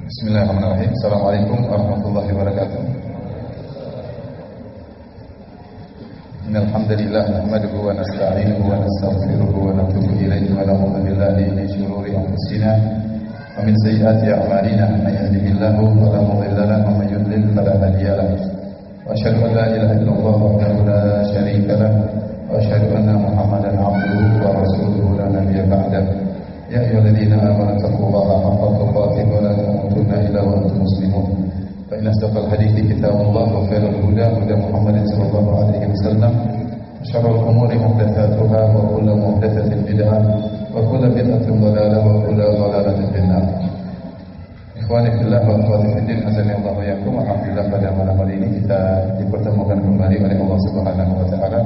Bismillahirrahmanirrahim. Assalamualaikum warahmatullahi wabarakatuh. Innal hamdalillah nahmaduhu wa nasta'inuhu wa nastaghfiruhu wa natubu ilayhi wa na'udzu billahi min shururi anfusina wa min sayyiati a'malina. May yahdihillahu fala mudilla lahu wa may yudlil fala hadiya lahu. Wa asyhadu an la ilaha illallah wahdahu la syarika lahu wa asyhadu anna Muhammadan 'abduhu wa rasuluhu la nabiyya ba'dahu. Ya ayyuhalladzina amanu taqullaha haqqa tuqatih wa la tamutunna illa wa antum muslimun. Fa inna asdaqal hadithi kitabullah wa khairal huda huda Muhammadin sallallahu alaihi wasallam. Syarrul umuri muhdatsatuha wa kullu muhdatsatin bid'ah wa kullu bid'atin dhalalah wa kullu dhalalatin finnar. Ikhwani fillah wa akhwati fiddin, azani Allah wa iyyakum. Alhamdulillah pada malam hari ini kita dipertemukan kembali oleh Allah Subhanahu wa taala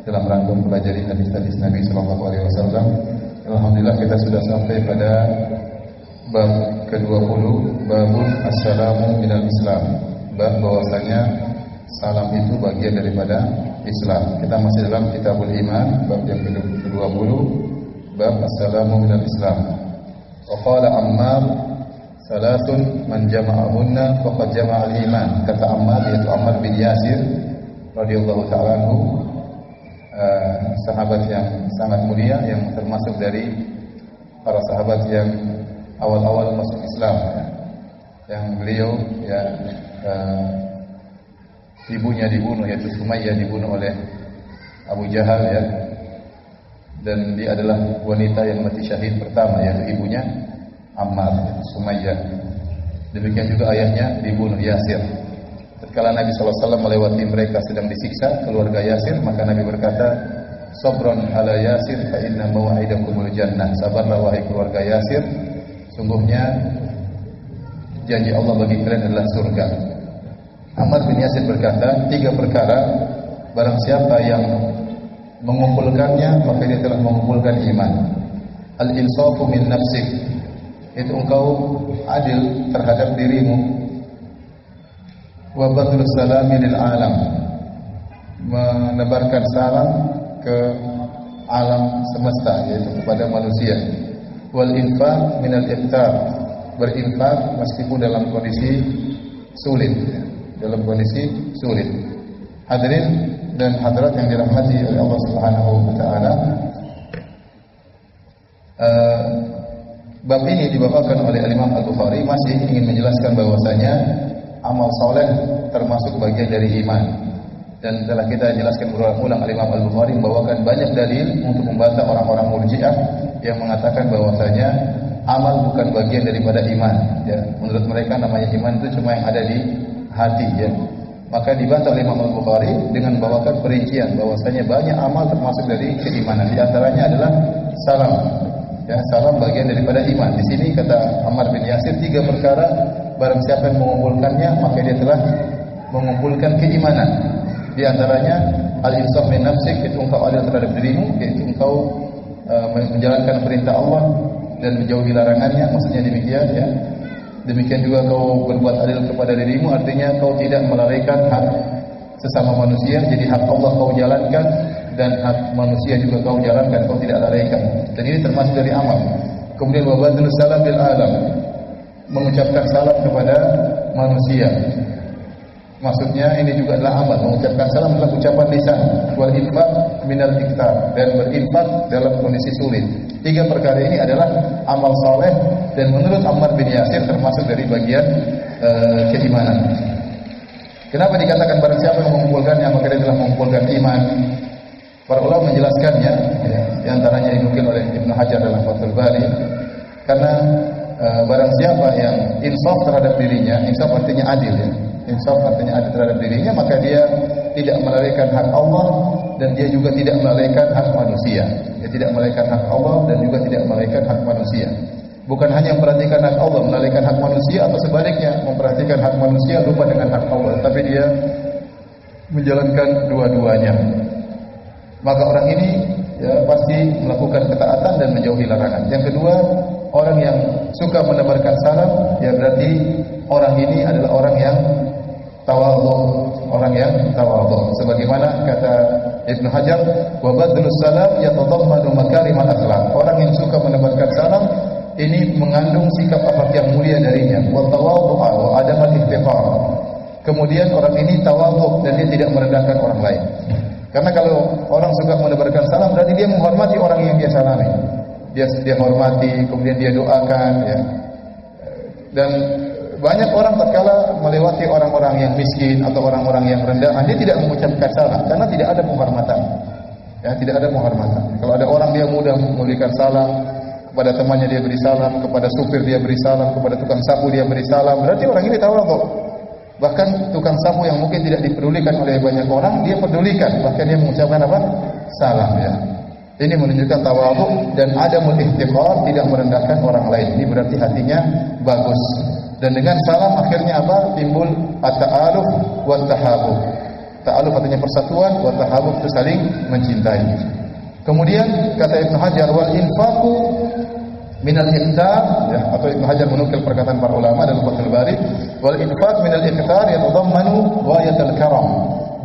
dalam rangka mempelajari hadis-hadis Nabi sallallahu alaihi wasallam. Alhamdulillah kita sudah sampai pada bab ke-20, babun assalamu minal Islam. Bab bahwasanya salam itu bagian daripada Islam. Kita masih dalam Kitabul Iman, bab yang ke-20, bab assalamu minal Islam. Wa qala Ammar, salasun man jama'ahunna faqad jama'al iman. Kata Ammar, yaitu Ammar bin Yasir radhiyallahu ta'ala anhu, sahabat yang sangat mulia, yang termasuk dari para sahabat yang awal-awal masuk Islam, yang beliau ibunya dibunuh, yaitu Sumayyah dibunuh oleh Abu Jahal dan dia adalah wanita yang mati syahid pertama, yaitu ibunya Ammar, Sumayyah. Demikian juga ayahnya dibunuh, Yasir. Tatkala Nabi SAW melewati mereka sedang disiksa, keluarga Yasir, maka Nabi berkata, "Sabran ala Yasir fa inna maw'idakumul jannah." Sabarlah wahai keluarga Yasir, sungguhnya janji Allah bagi kalian adalah surga. Ammar bin Yasir berkata, 3 perkara barang siapa yang mengumpulkannya maka dia telah mengumpulkan iman. Al-insafu min nafsik, itu engkau adil terhadap dirimu. Wa badlus salami lil alam, menebarkan salam ke alam semesta, yaitu kepada manusia. Wal infaq minal iftar, berinfak meskipun dalam kondisi sulit, Hadirin dan hadirat yang dirahmati oleh Allah Subhanahu wa taala, bab ini dibawakan oleh Imam Al-Bukhari masih ingin menjelaskan bahwasanya amal soleh termasuk bagian dari iman. Dan telah kita jelaskan berulang-ulang, Imam Al-Bukhari membawakan banyak dalil untuk membantah orang-orang Murji'ah yang mengatakan bahwasanya amal bukan bagian daripada iman. Menurut mereka namanya iman itu cuma yang ada di hati. Maka dibantah oleh Imam Al-Bukhari dengan membawakan perincian bahwasanya banyak amal termasuk dari keimanan. Di antaranya adalah salam. Salam bagian daripada iman. Di sini kata Ammar bin Yasir, 3 perkara barang siapa yang mengumpulkannya maka dia telah mengumpulkan keimanan. Di antaranya al-insaf min nafsik, itu engkau adil terhadap dirimu, yaitu engkau menjalankan perintah Allah dan menjauhi larangannya, maksudnya demikian. Demikian juga kau berbuat adil kepada dirimu, artinya kau tidak melalaikan hak sesama manusia, jadi hak Allah kau jalankan dan hak manusia juga kau jalankan, kau tidak lalaikan. Dan ini termasuk dari amal. Kemudian wa badlus salam bil alam, mengucapkan salam kepada manusia. Maksudnya ini juga adalah amal. Mengucapkan salam adalah ucapan lisan. Wal infaq minal iftar, dan berinfak dalam kondisi sulit. 3 perkara ini adalah amal saleh dan menurut Ammar bin Yasir termasuk dari bagian keimanan. Kenapa dikatakan barang siapa yang mengumpulkannya maka dia telah mengumpulkan iman? Para ulama menjelaskannya, di antaranya dinukil oleh Ibnu Hajar dalam Fathul Bari, karena barang siapa yang insaf terhadap dirinya, insaf artinya adil, insaf artinya adil terhadap dirinya, maka dia tidak melalaikan hak Allah dan dia juga tidak melalaikan hak manusia. Dia tidak melalaikan hak Allah dan juga tidak melalaikan hak manusia. Bukan hanya memperhatikan hak Allah, melalaikan hak manusia, atau sebaliknya memperhatikan hak manusia lupa dengan hak Allah, tapi dia menjalankan dua-duanya. Maka orang ini pasti melakukan ketaatan dan menjauhi larangan. Yang kedua, orang yang suka menebarkan salam, berarti orang ini adalah orang yang tawadhu. Sebagaimana kata Ibnu Hajar, wa badlus salam yatadammanu makarimal akhlaq. Orang yang suka menebarkan salam ini mengandung sikap akhlak yang mulia darinya. Wa kemudian orang ini tawadhu dan dia tidak merendahkan orang lain. Karena kalau orang suka menebarkan salam berarti dia menghormati orang yang dia salami. Dia hormati, kemudian dia doakan, ya. Dan banyak orang tatkala melewati orang-orang yang miskin atau orang-orang yang rendahan, dia tidak mengucapkan salam karena tidak ada penghormatan. Ya, tidak ada penghormatan. Kalau ada orang dia mudah memberikan salam, kepada temannya dia beri salam, kepada supir dia beri salam, kepada tukang sapu dia beri salam, berarti orang ini tawadhu. Bahkan tukang sapu yang mungkin tidak dipedulikan oleh banyak orang, dia pedulikan, bahkan dia mengucapkan apa? Salam, ya. Ini menunjukkan tawadhu dan adamul ihtiqar, tidak merendahkan orang lain. Ini berarti hatinya bagus. Dan dengan salam akhirnya apa? Timbul at-ta'aluf wa tahabub. Ta'aluf artinya persatuan, wa tahabub itu saling mencintai. Kemudian kata Ibnu Hajar, wal infaqu minal iftar, ya, atau Ibnu Hajar menukil perkataan para ulama dalam Fathul Bari, wal infaq minal iftar yatadammanu ghayatul karam.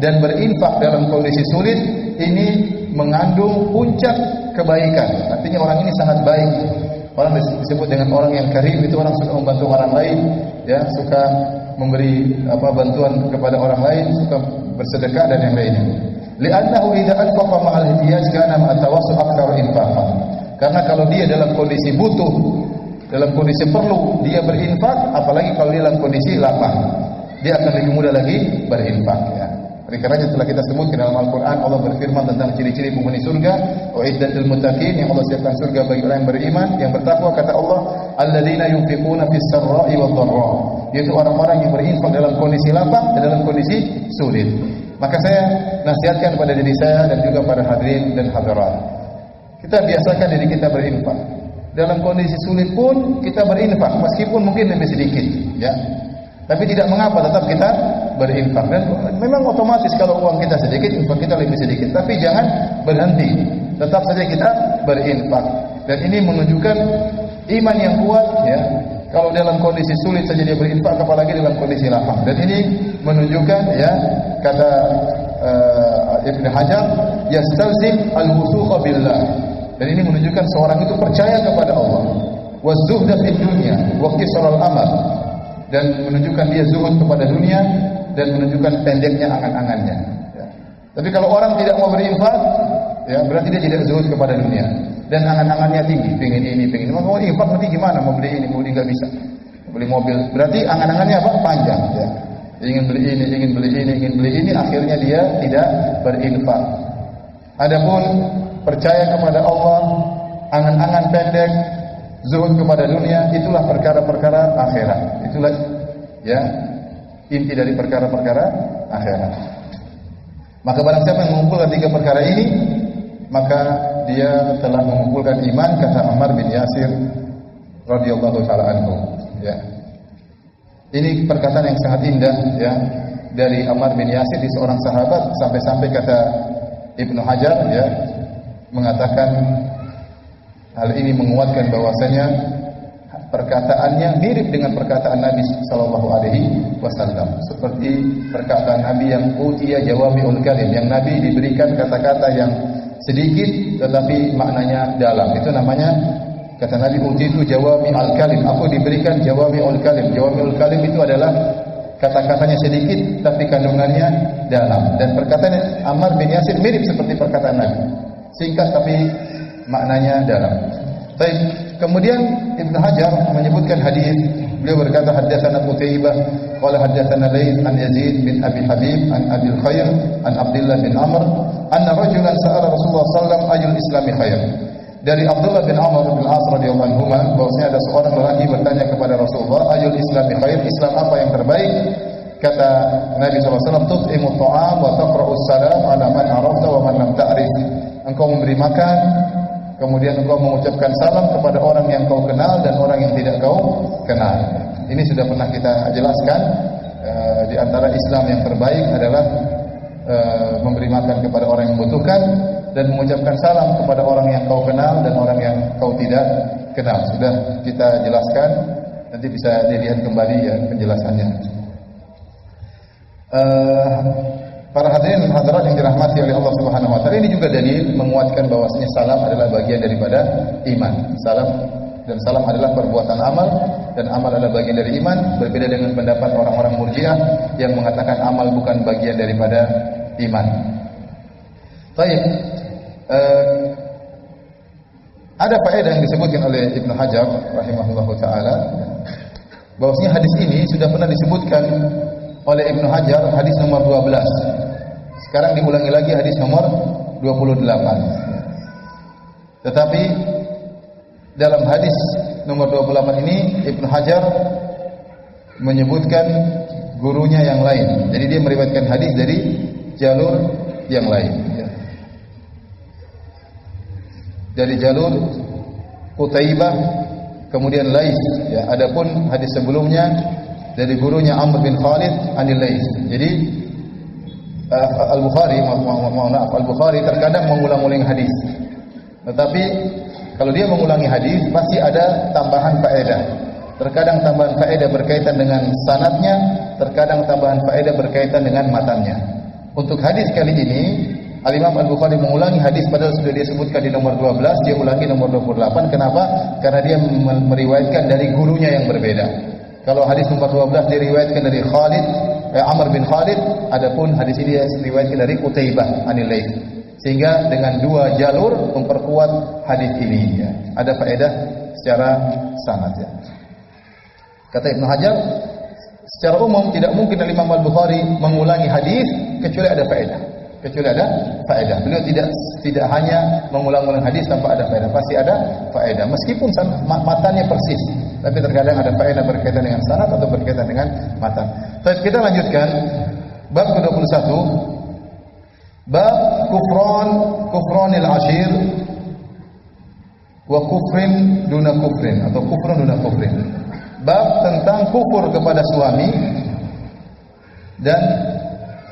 Dan berinfak dalam kondisi sulit ini mengandung puncak kebaikan. Artinya orang ini sangat baik. Orang disebut dengan orang yang karim, itu orang suka membantu orang lain, ya, suka memberi bantuan kepada orang lain, suka bersedekah dan yang lainnya. Li'annahu idza anfaqa ma'al ihtiyaj kana ma'a tawassul aktsar infaqan. Karena kalau dia dalam kondisi butuh, dalam kondisi perlu, dia berinfak, apalagi kalau dia dalam kondisi lapang, dia akan lebih mudah lagi berinfak, ya. Oleh karenanya telah kita sebutkan dalam Al-Quran, Allah berfirman tentang ciri-ciri penghuni surga, uiddatul muttaqin, yang Allah siapkan surga bagi orang yang beriman, yang bertakwa. Kata Allah, alladzina yunfiquna fis sarra'i wad dharra, yaitu orang-orang yang berinfak dalam kondisi lapang dan dalam kondisi sulit. Maka saya nasihatkan pada diri saya dan juga pada hadirin dan hadirat, kita biasakan diri kita berinfak. Dalam kondisi sulit pun kita berinfak, meskipun mungkin lebih sedikit, ya. Tapi tidak mengapa, tetap kita berinfak. Dan memang otomatis kalau uang kita sedikit, infak kita lebih sedikit. Tapi jangan berhenti, tetap saja kita berinfak. Dan ini menunjukkan iman yang kuat, ya. Kalau dalam kondisi sulit saja dia berinfak, apalagi dalam kondisi lapang. Dan ini menunjukkan, ya, kata Ibnu Hajar, yastalzim al-wuthuqa billah. Dan ini menunjukkan seorang itu percaya kepada Allah. Wazuhda fid dunya wa qisar al-amal. Dan menunjukkan dia zuhud kepada dunia dan menunjukkan pendeknya angan-angannya, ya. Tapi kalau orang tidak mau berinfak, ya, berarti dia tidak zuhud kepada dunia dan angan-angannya tinggi, pengen ini, pengen ini. Maka mau infak nanti gimana? Mau beli ini, mau beli nggak bisa, mau beli mobil. Berarti angan-angannya apa? Panjang, ya. Ingin beli ini, ingin beli ini, ingin beli ini, akhirnya dia tidak berinfak. Adapun percaya kepada Allah, angan-angan pendek, zuhud kepada dunia, itulah perkara-perkara akhirat. Itulah, ya, inti dari perkara-perkara akhirat. Maka barang siapa yang mengumpulkan tiga perkara ini, maka dia telah mengumpulkan iman, kata Ammar bin Yasir radhiyallahu taala anhu, ya. Ini perkataan yang sangat indah, ya, dari Ammar bin Yasir, di seorang sahabat, sampai-sampai kata Ibnu Hajar, ya, mengatakan hal ini menguatkan bahwasanya perkataannya mirip dengan perkataan Nabi sallallahu alaihi wasallam, seperti perkataan Nabi yang utiya jawami'ul kalim, yang Nabi diberikan kata-kata yang sedikit tetapi maknanya dalam. Itu namanya, kata Nabi, utitu jawami'ul kalim, aku diberikan jawami'ul kalim. Jawami'ul kalim itu adalah kata-katanya sedikit tapi kandungannya dalam. Dan perkataan Ammar bin Yasir mirip seperti perkataan Nabi, singkat tapi maknanya dalam. Baik, kemudian Ibnu Hajar menyebutkan hadis. Beliau berkata, haddatsana Qutaibah qala haddatsana Laits an Yazid bin Abi Habib an Abil Khair an Abdullah bin Amr anna rajulan sa'ala Rasulullah sallallahu alaihi wasallam ayyul islami khair. Dari Abdullah bin Amr bin As radhiyallahu anhuma, bahwasanya ada seorang lelaki bertanya kepada Rasulullah, ayyul islami khair, Islam apa yang terbaik? Kata Nabi sallallahu alaihi wasallam, tut'imu ta'am wa taqra'us salam ala man arafta wa man lam ta'rif. Engkau memberi makan, kemudian engkau mengucapkan salam kepada orang yang kau kenal dan orang yang tidak kau kenal. Ini sudah pernah kita jelaskan. Di antara Islam yang terbaik adalah memberi makan kepada orang yang membutuhkan dan mengucapkan salam kepada orang yang kau kenal dan orang yang kau tidak kenal. Sudah kita jelaskan, nanti bisa dilihat kembali, ya, penjelasannya. Para hadirin dan hadirat yang dirahmati oleh Allah Subhanahu wa taala, ini juga dalil menguatkan bahwasanya salam adalah bagian daripada iman. Salam adalah perbuatan amal dan amal adalah bagian dari iman, berbeda dengan pendapat orang-orang Murji'ah yang mengatakan amal bukan bagian daripada iman. Baik. Ada faedah yang disebutkan oleh Ibnu Hajar rahimahullahu taala bahwasanya hadis ini sudah pernah disebutkan oleh Ibnu Hajar, hadis nomor 12. Sekarang diulangi lagi hadis nomor 28. Tetapi dalam hadis nomor 28 ini Ibnu Hajar menyebutkan gurunya yang lain. Jadi dia meriwayatkan hadis dari jalur yang lain. Dari jalur Qutaibah, kemudian Lais. Ya, adapun hadis sebelumnya dari gurunya Amr bin Khalid anil Lais. Jadi Al-Bukhari terkadang mengulang-ulang hadis. Tetapi kalau dia mengulangi hadis pasti ada tambahan faedah. Terkadang tambahan faedah berkaitan dengan sanadnya, terkadang tambahan faedah berkaitan dengan matannya. Untuk hadis kali ini Al-Imam Al-Bukhari mengulangi hadis padahal sudah dia sebutkan di nomor 12, dia ulangi nomor 28. Kenapa? Karena dia meriwayatkan dari gurunya yang berbeda. Kalau hadis nomor 12 diriwayatkan dari Amr bin Khalid, adapun hadis ini diriwayatkan dari Qutaibah anil Lais. Sehingga dengan dua jalur memperkuat hadis ini ya. Ada faedah secara sanad ya. Kata Ibnu Hajar, secara umum tidak mungkin Imam Al-Bukhari mengulangi hadis kecuali ada faedah. Beliau tidak hanya mengulang-ulang hadis tanpa ada faedah, pasti ada faedah. Meskipun matanya persis, tapi terkadang ada faedah berkaitan dengan sanad atau berkaitan dengan matan. Baik, kita lanjutkan bab ke-21. Bab kufranil ashir wa kufrin duna kufrin atau kufrun duna kufrin. Bab tentang kufur kepada suami dan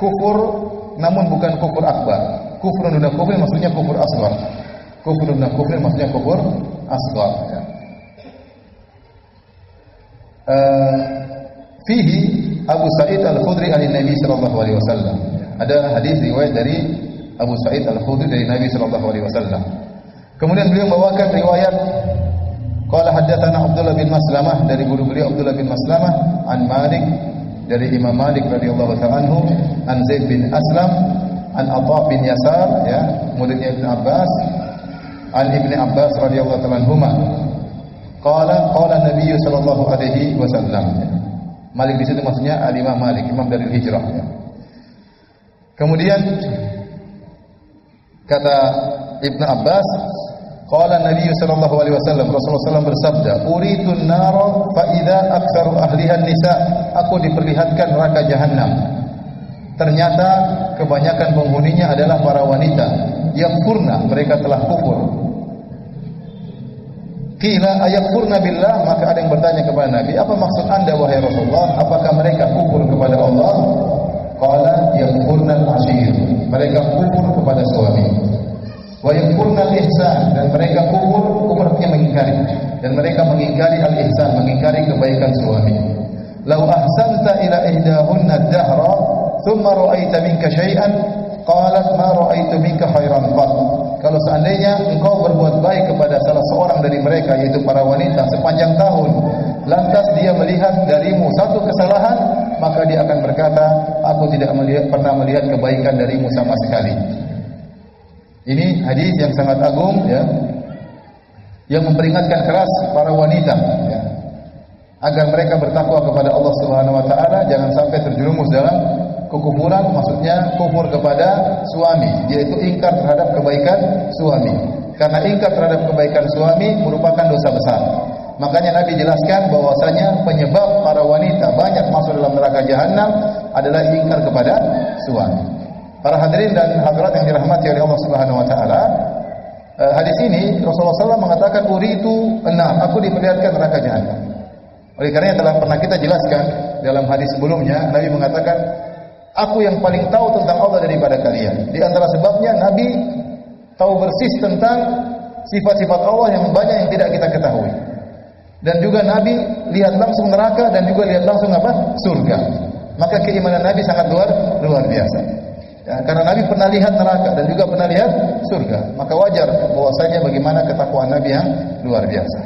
kufur namun bukan kufur akbar. Kufrun duna kufrin maksudnya kufur asghar. Kufrun duna kufrin maksudnya kufur asghar. Ya. Fihi Abu Sa'id Al-Khudri an Nabi sallallahu alaihi wasallam. Ada hadis riwayat dari Abu Sa'id Al-Khudri dari Nabi sallallahu alaihi wasallam. Kemudian beliau membawakan riwayat qala haddatsana Abdullah bin Maslamah dari guru beliau Abdullah bin Maslamah an Malik dari Imam Malik radhiyallahu ta'ala anhu, an Zaid bin Aslam, an Atha bin Yasar ya, muridnya Ibnu Abbas, an Ibnu Abbas radhiyallahu ta'ala anhuma. Qala Nabi sallallahu alaihi wasallam. Malik di situ maksudnya Al-Imam Malik, imam dari hijrah ya. Kemudian kata Ibnu Abbas, qala Nabi sallallahu alaihi wasallam, Rasulullah SAW bersabda, "Uritun nara fa idza aktsaru ahliha nisa." Aku diperlihatkan neraka jahanam. Ternyata kebanyakan penghuninya adalah para wanita yang purna, mereka telah kufur. Qila ayakfurna billah, maka ada yang bertanya kepada Nabi, apa maksud Anda wahai Rasulullah? Apakah mereka kufur kepada Allah? Qala yakfurna al-ashir, mereka kufur kepada suami. Wa yakfurna al-ihsan, dan mereka kufur artinya mengingkari, dan mereka mengingkari al-ihsan, mengingkari kebaikan suami. Lau ahsanta ila ihdahunna ad-dahra thumma ra'aita minka syai'an qalat ma ra'aitu minka khairan qat. Kalau seandainya engkau berbuat baik kepada salah seorang dari mereka, yaitu para wanita, sepanjang tahun, lantas dia melihat darimu satu kesalahan, maka dia akan berkata, aku tidak pernah melihat kebaikan darimu sama sekali. Ini hadis yang sangat agung ya, yang memperingatkan keras para wanita ya, agar mereka bertakwa kepada Allah Subhanahu wa taala, jangan sampai terjerumus dalam kekufuran, maksudnya kufur kepada suami, yaitu ingkar terhadap kebaikan suami. Karena ingkar terhadap kebaikan suami merupakan dosa besar. Makanya Nabi jelaskan bahwasanya penyebab para wanita banyak masuk dalam neraka jahanam adalah ingkar kepada suami. Para hadirin dan hadirat yang dirahmati oleh Allah Subhanahu wa taala, hadis ini Rasulullah SAW mengatakan uritu enam, aku diperlihatkan neraka jahanam. Oleh karenanya telah pernah kita jelaskan dalam hadis sebelumnya, Nabi mengatakan, aku yang paling tahu tentang Allah daripada kalian. Di antara sebabnya Nabi tahu persis tentang sifat-sifat Allah yang banyak yang tidak kita ketahui. Dan juga Nabi lihat langsung neraka dan juga lihat langsung apa? Surga. Maka keimanan Nabi sangat luar biasa. Ya, karena Nabi pernah lihat neraka dan juga pernah lihat surga. Maka wajar bahwasanya bagaimana ketakwaan Nabi yang luar biasa.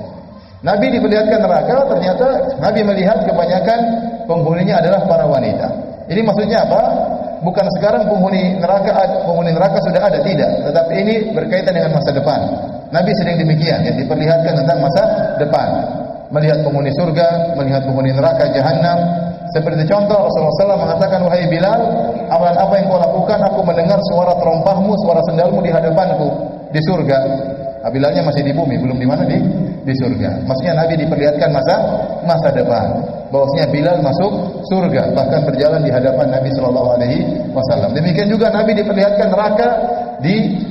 Nabi diperlihatkan neraka, ternyata Nabi melihat kebanyakan penghuninya adalah para wanita. Ini maksudnya apa? Bukan sekarang penghuni neraka sudah ada, tidak. Tetapi ini berkaitan dengan masa depan. Nabi sering demikian, yang diperlihatkan tentang masa depan. Melihat penghuni surga, melihat penghuni neraka, jahanam. Seperti contoh Rasulullah SAW mengatakan, wahai Bilal, amalan apa yang kau lakukan? Aku mendengar suara terompahmu, suara sendalmu di hadapanku di surga. Bilalnya masih di bumi, belum di mana, di surga. Maksudnya Nabi diperlihatkan masa depan. Bahwasanya Bilal masuk surga, bahkan berjalan di hadapan Nabi Shallallahu Alaihi Wasallam. Demikian juga Nabi diperlihatkan neraka di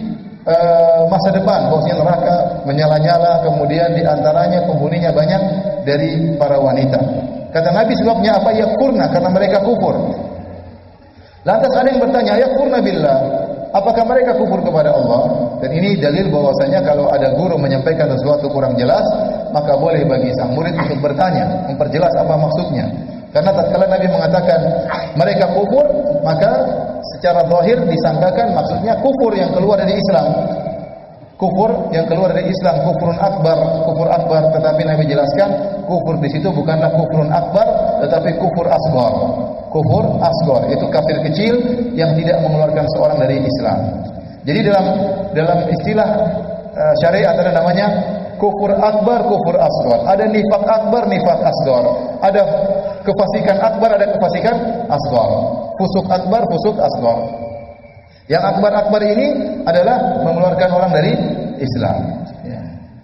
masa depan. Bahwasanya neraka menyala-nyala, kemudian di antaranya penghuninya banyak dari para wanita. Kata Nabi, sebabnya apa? Yakfurna, karena mereka kufur. Lantas ada yang bertanya, yakfurna billah, apakah mereka kufur kepada Allah? Dan ini dalil bahwasanya kalau ada guru menyampaikan sesuatu kurang jelas, maka boleh bagi sang murid untuk bertanya, memperjelas apa maksudnya. Karena tatkala Nabi mengatakan mereka kufur, maka secara zahir disangkakan maksudnya kufur yang keluar dari Islam. Kufur yang keluar dari Islam, kufur akbar, tetapi Nabi jelaskan kufur di situ bukanlah kufrun akbar, tetapi kufur asghar. Kufur asghar itu kafir kecil yang tidak mengeluarkan seorang dari Islam. Jadi dalam istilah syariat ada namanya kufur akbar, kufur asghar. Ada nifak akbar, nifak asghar. Ada kefasikan akbar, ada kefasikan asghar. Fusuk akbar, fusuk asghar. Yang akbar ini adalah mengeluarkan orang dari Islam.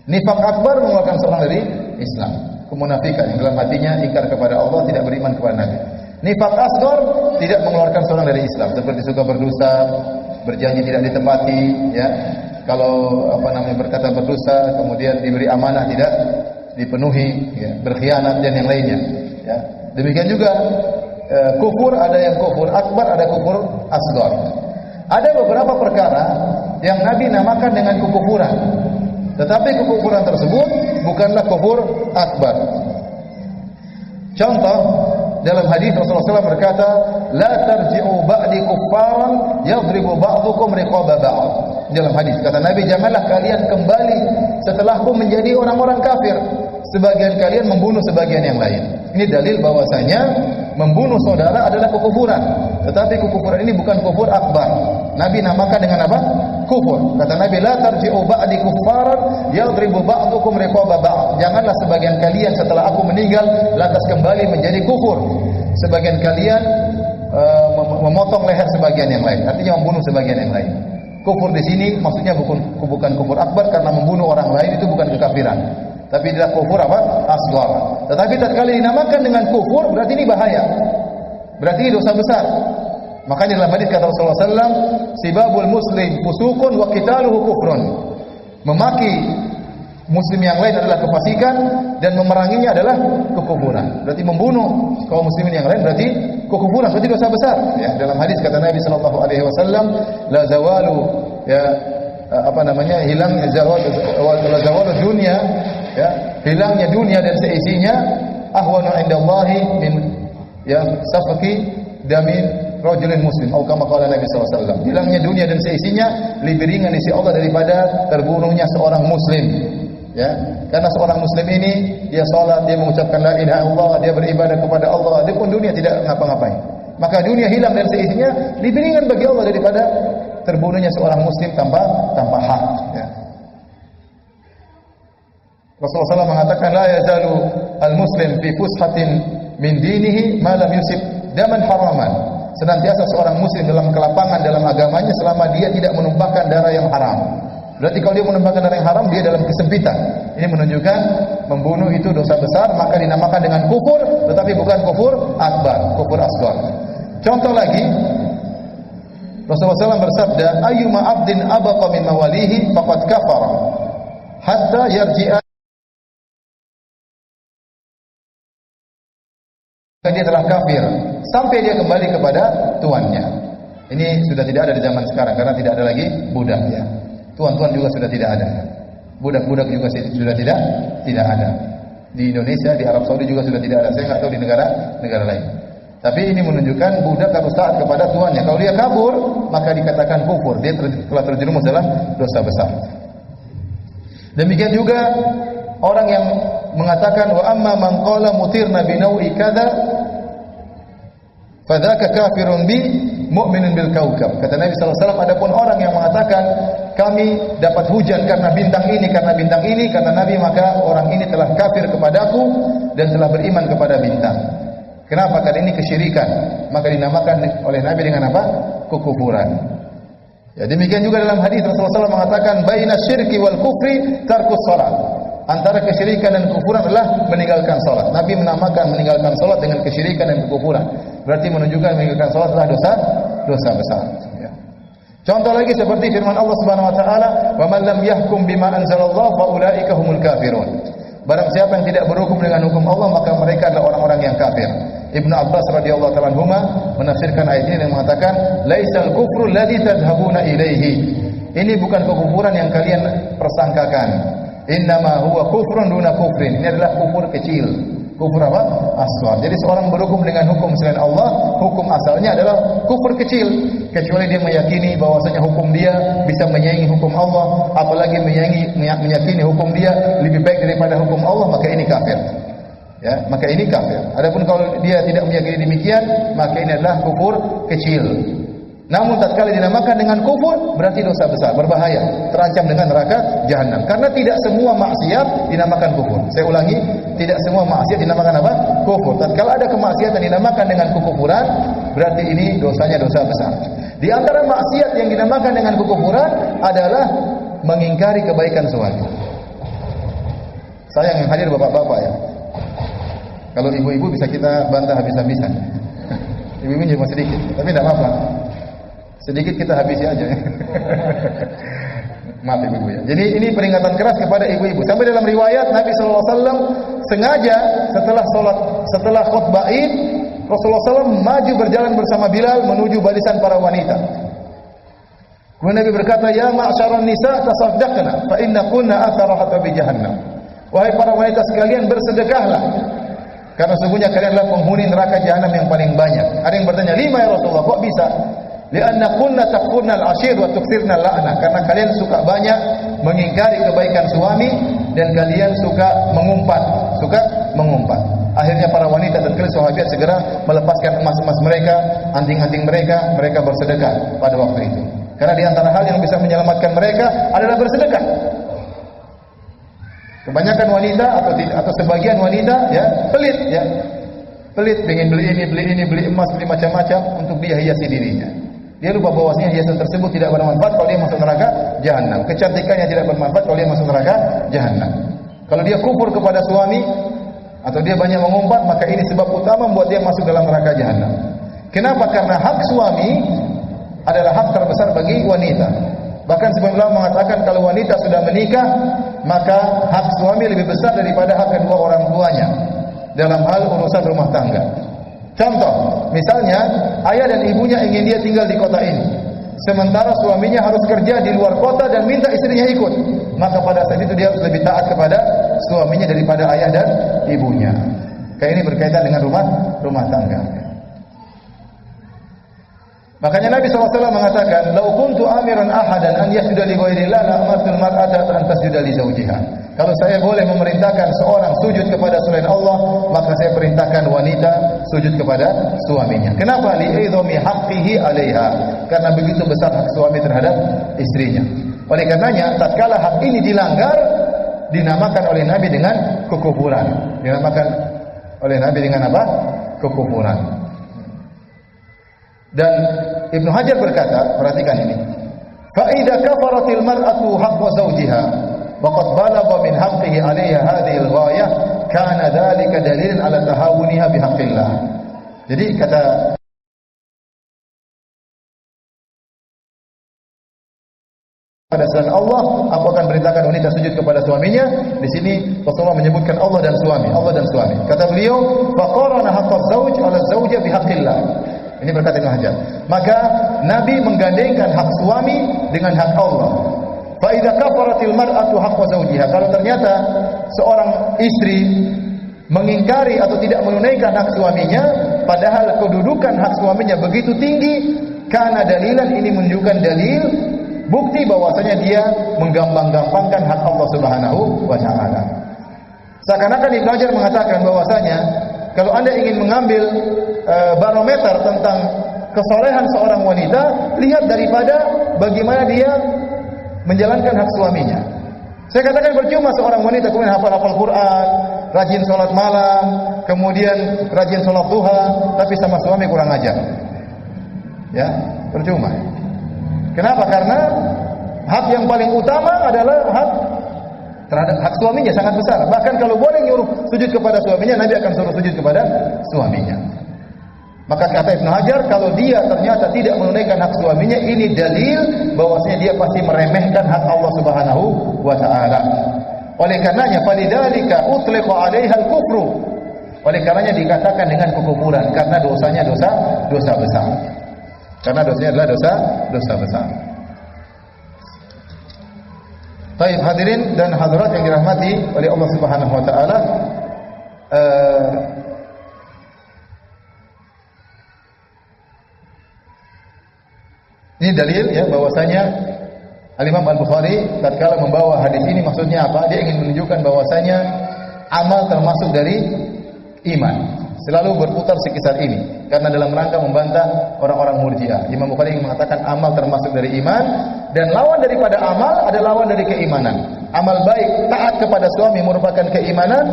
Nifak akbar mengeluarkan seorang dari Islam. Kemunafikan yang dalam hatinya ingkar kepada Allah, tidak beriman kepada Nabi. Nifak asghar tidak mengeluarkan seorang dari Islam, seperti suka berdosa, berjanji tidak ditepati, ya. Kalau berkata berdosa, kemudian diberi amanah tidak dipenuhi, ya, berkhianat dan yang lainnya, ya. Demikian juga kufur, ada yang kufur akbar, ada kufur asghar. Ada beberapa perkara yang Nabi namakan dengan kekufuran, tetapi kekufuran tersebut bukanlah kufur akbar. Contoh, dalam hadis Rasulullah SAW berkata, la tarji'u ba'di kuffaran yadribu ba'dukum riqaba ba'd. Dalam hadis kata Nabi, janganlah kalian kembali setelahku menjadi orang-orang kafir, sebagian kalian membunuh sebagian yang lain. Ini dalil bahwasanya membunuh saudara adalah kekufuran, tetapi kekufuran ini bukan kufur akbar. Nabi namakan dengan apa? Kufur. Kata Nabi, la tarji'u ba'di kuffaran yadribu ba'dukum riqaba ba'd. Janganlah sebagian kalian setelah aku meninggal lantas kembali menjadi kufur. Sebagian kalian memotong leher sebagian yang lain, artinya membunuh sebagian yang lain. Kufur di sini maksudnya bukan kufur akbar, karena membunuh orang lain itu bukan kekafiran. Tapi adalah kufur apa? Asghar. Tetapi tatkala dinamakan dengan kufur, berarti ini bahaya. Berarti ini dosa besar. Makanya dalam hadis kata Rasulullah SAW, sibabul muslim fusukun wa qitaluhu kufrun. Memaki muslim yang lain adalah kefasikan dan memeranginya adalah kekufuran. Berarti membunuh kaum muslimin yang lain berarti kekufuran, berarti dosa besar. Ya, dalam hadis kata Nabi sallallahu alaihi wasallam, la zawalu hilangnya zawalu dunia, ya, hilangnya dunia dan seisinya ahwanu indallahi min safaki damin rajulin muslim atau kama qala Nabi sallallahu alaihi wasallam. Hilangnya dunia dan seisinya lebih ringan di sisi Allah daripada terbunuhnya seorang muslim. Ya, karena seorang muslim ini dia salat, dia mengucapkan la ilaha illallah, dia beribadah kepada Allah, dia pun dunia tidak ngapa-ngapain. Maka dunia hilang dan seisinya lebih ringan bagi Allah daripada terbunuhnya seorang muslim tanpa hak, ya. Rasulullah SAW mengatakan la yazalu al-muslim fi fushatin min dinihi ma lam yusib daman haraman. Senantiasa seorang muslim dalam kelapangan dalam agamanya selama dia tidak menumpahkan darah yang haram. Berarti kalau dia menumpahkan darah yang haram, dia dalam kesempitan. Ini menunjukkan membunuh itu dosa besar, maka dinamakan dengan kufur, tetapi bukan kufur akbar, kufur asghar. Contoh lagi, Rasulullah SAW bersabda, ayyuma abdin abaqa min mawalihi faqad kafara hatta yarji'a. Dia telah kafir sampai dia kembali kepada tuannya. Ini sudah tidak ada di zaman sekarang karena tidak ada lagi budak, ya. Tuan-tuan juga sudah tidak ada. Budak-budak juga sudah tidak ada. Di Indonesia, di Arab Saudi juga sudah tidak ada. Saya nggak tahu di negara lain. Tapi ini menunjukkan budak harus taat kepada tuannya. Kalau dia kabur, maka dikatakan kufur. Dia telah terjerumus dalam dosa besar. Demikian juga orang yang mengatakan wa amma man qala mutirna bi nawi kadza fadzaka kafirun bi mu'minun bil kaukab. Kata Nabi sallallahu alaihi wasallam, adapun orang yang mengatakan kami dapat hujan karena bintang ini, kata Nabi, maka orang ini telah kafir kepadaku dan telah beriman kepada bintang. Kenapa? Karena ini kesyirikan, maka dinamakan oleh Nabi dengan apa? Kekufuran. Ya, demikian juga dalam hadis Rasulullah SAW mengatakan baina syirki wal kufri tarkus salat. Antara kesyirikan dan kekufuran adalah meninggalkan salat. Nabi menamakan meninggalkan salat dengan kesyirikan dan kekufuran. Berarti menunjukkan meninggalkan salat adalah dosa besar. Ya. Contoh lagi seperti firman Allah Subhanahu wa taala, "Wa man lam yahkum bima anzalallahu fa ulaika humul kafirun." Barang siapa yang tidak berhukum dengan hukum Allah, maka mereka adalah orang-orang yang kafir. Ibnu Abbas radhiyallahu ta'ala anhuma menafsirkan ayat ini dan mengatakan, "Laisal kufru alladhi tadhhabuna ilaihi." Ini bukan kekufuran yang kalian persangkakan. Innama huwa kufrun duna kufrin. Ini adalah kufur kecil. Kufur apa? Asghar. Jadi seorang berhukum dengan hukum selain Allah, hukum asalnya adalah kufur kecil, kecuali dia meyakini bahwasanya hukum dia bisa menyaingi hukum Allah, apalagi meyakini hukum dia lebih baik daripada hukum Allah, maka ini kafir. Ya, maka ini kafir. Adapun kalau dia tidak meyakini demikian, maka ini adalah kufur kecil. Namun tatkala dinamakan dengan kufur, berarti dosa besar, berbahaya, terancam dengan neraka jahanam. Karena tidak semua maksiat dinamakan kufur. Saya ulangi, tidak semua maksiat dinamakan apa? Kufur. Tatkala ada kemaksiatan dinamakan dengan kekufuran, berarti ini dosanya dosa besar. Di antara maksiat yang dinamakan dengan kekufuran adalah mengingkari kebaikan suami. Sayang yang hadir bapak-bapak ya. Kalau ibu-ibu bisa kita bantah habis-habisan. Ibu-ibu cuma sedikit, tapi tidak apa-apa. Sedikit kita habisi aja. Maaf ibu-ibu ya. Jadi ini peringatan keras kepada ibu-ibu. Sampai dalam riwayat Nabi sallallahu alaihi wasallam sengaja setelah khutbah Id, Rasulullah SAW maju berjalan bersama Bilal menuju barisan para wanita. Kemudian Nabi berkata, "Ya ma'syaran nisa tasaddaqna fa inna kunna atharahat bi jahannam." Wahai para wanita sekalian, bersedekahlah. Karena sesungguhnya kalian adalah penghuni neraka jahanam yang paling banyak. Ada yang bertanya, "Lima ya Rasulullah, kok bisa?" Lianna kunna takfurna al-ashir wa tukthirna al-la'nah. Karena kalian suka banyak mengingkari kebaikan suami dan kalian suka mengumpat. Akhirnya para wanita dan sahabat segera melepaskan emas-emas mereka, anting-anting mereka bersedekah pada waktu itu. Karena di antara hal yang bisa menyelamatkan mereka adalah bersedekah. Kebanyakan wanita atau sebagian wanita ya pelit pengen beli ini, beli emas, beli macam-macam untuk dia hiasi dirinya. Dia lupa bahwasanya hiasan tersebut tidak bermanfaat kalau dia masuk neraka jahanam. Kecantikannya tidak bermanfaat kalau dia masuk neraka jahanam. Kalau dia kufur kepada suami atau dia banyak mengumpat, maka ini sebab utama membuat dia masuk dalam neraka jahanam. Kenapa? Karena hak suami adalah hak terbesar bagi wanita. Bahkan sebagian ulama mengatakan kalau wanita sudah menikah, maka hak suami lebih besar daripada hak kedua orang tuanya dalam hal urusan rumah tangga. Contoh, misalnya ayah dan ibunya ingin dia tinggal di kota ini, sementara suaminya harus kerja di luar kota dan minta istrinya ikut, maka pada saat itu dia harus lebih taat kepada suaminya daripada ayah dan ibunya. Kayak ini berkaitan dengan rumah tangga. Makanya Nabi SAW mengatakan, "Lau kuntu amiran ahadan an yasjuda li ghairillah la amartul mar'ata an tasjuda li zawjiha." Kalau saya boleh memerintahkan seorang sujud kepada selain Allah, maka saya perintahkan wanita sujud kepada suaminya. Kenapa? Li'idhami haqqihi 'alaiha. Karena begitu besar hak suami terhadap istrinya. Oleh karenanya, tatkala hak ini dilanggar, dinamakan oleh Nabi dengan kekufuran. Dinamakan oleh Nabi dengan apa? Kekufuran. Dan Ibnu Hajar berkata, perhatikan ini. Fa idza kafaratil mar'atu haqqa zawjiha wa qad balagha min haqqihi 'alayha hadhihi al-ghayah kana dzalika dalilan 'ala tahawuniha bi haqqillah. Jadi kata pada selain Allah, aku akan perintahkan wanita sujud kepada suaminya. Di sini Rasulullah menyebutkan Allah dan suami. Kata beliau, faqarana haqqaz zawj 'ala zawjah bi haqqillah. Ini berkata Ibnu Hajar. Maka Nabi menggandengkan hak suami dengan hak Allah. Fa idza kafaratil mar'atu haqqa zawjiha. Kalau ternyata seorang istri mengingkari atau tidak menunaikan hak suaminya, padahal kedudukan hak suaminya begitu tinggi, karena dalilan ini menunjukkan dalil bukti bahwasanya dia menggampang-gampangkan hak Allah Subhanahu wa taala. Seakan-akan Ibnu Hajar mengatakan bahwasanya kalau Anda ingin mengambil barometer tentang kesolehan seorang wanita, lihat daripada bagaimana dia menjalankan hak suaminya. Saya katakan percuma seorang wanita kemudian hafal Quran, rajin sholat malam, kemudian rajin sholat duha, tapi sama suami kurang ajar. Ya, percuma. Kenapa? Karena hak yang paling utama adalah hak terhadap hak suaminya sangat besar. Bahkan kalau boleh nyuruh sujud kepada suaminya, Nabi akan suruh sujud kepada suaminya. Maka kata Ibnu Hajar, kalau dia ternyata tidak menunaikan hak suaminya, ini dalil bahwasanya dia pasti meremehkan hak Allah Subhanahu wa taala. Oleh karenanya, falidzalika utliqa 'alaiha al-kufru. Oleh karenanya dikatakan dengan kekufuran karena dosanya dosa besar. Karena dosanya adalah dosa besar. Baik, hadirin dan hadirat yang dirahmati oleh Allah Subhanahu wa taala, ini dalil ya bahwasanya Al-Imam Al-Bukhari tatkala membawa hadis ini maksudnya apa? Dia ingin menunjukkan bahwasanya amal termasuk dari iman. Selalu berputar sekitar ini karena dalam rangka membantah orang-orang Murji'ah. Imam Bukhari ingin mengatakan amal termasuk dari iman dan lawan daripada amal adalah lawan dari keimanan. Amal baik taat kepada suami merupakan keimanan,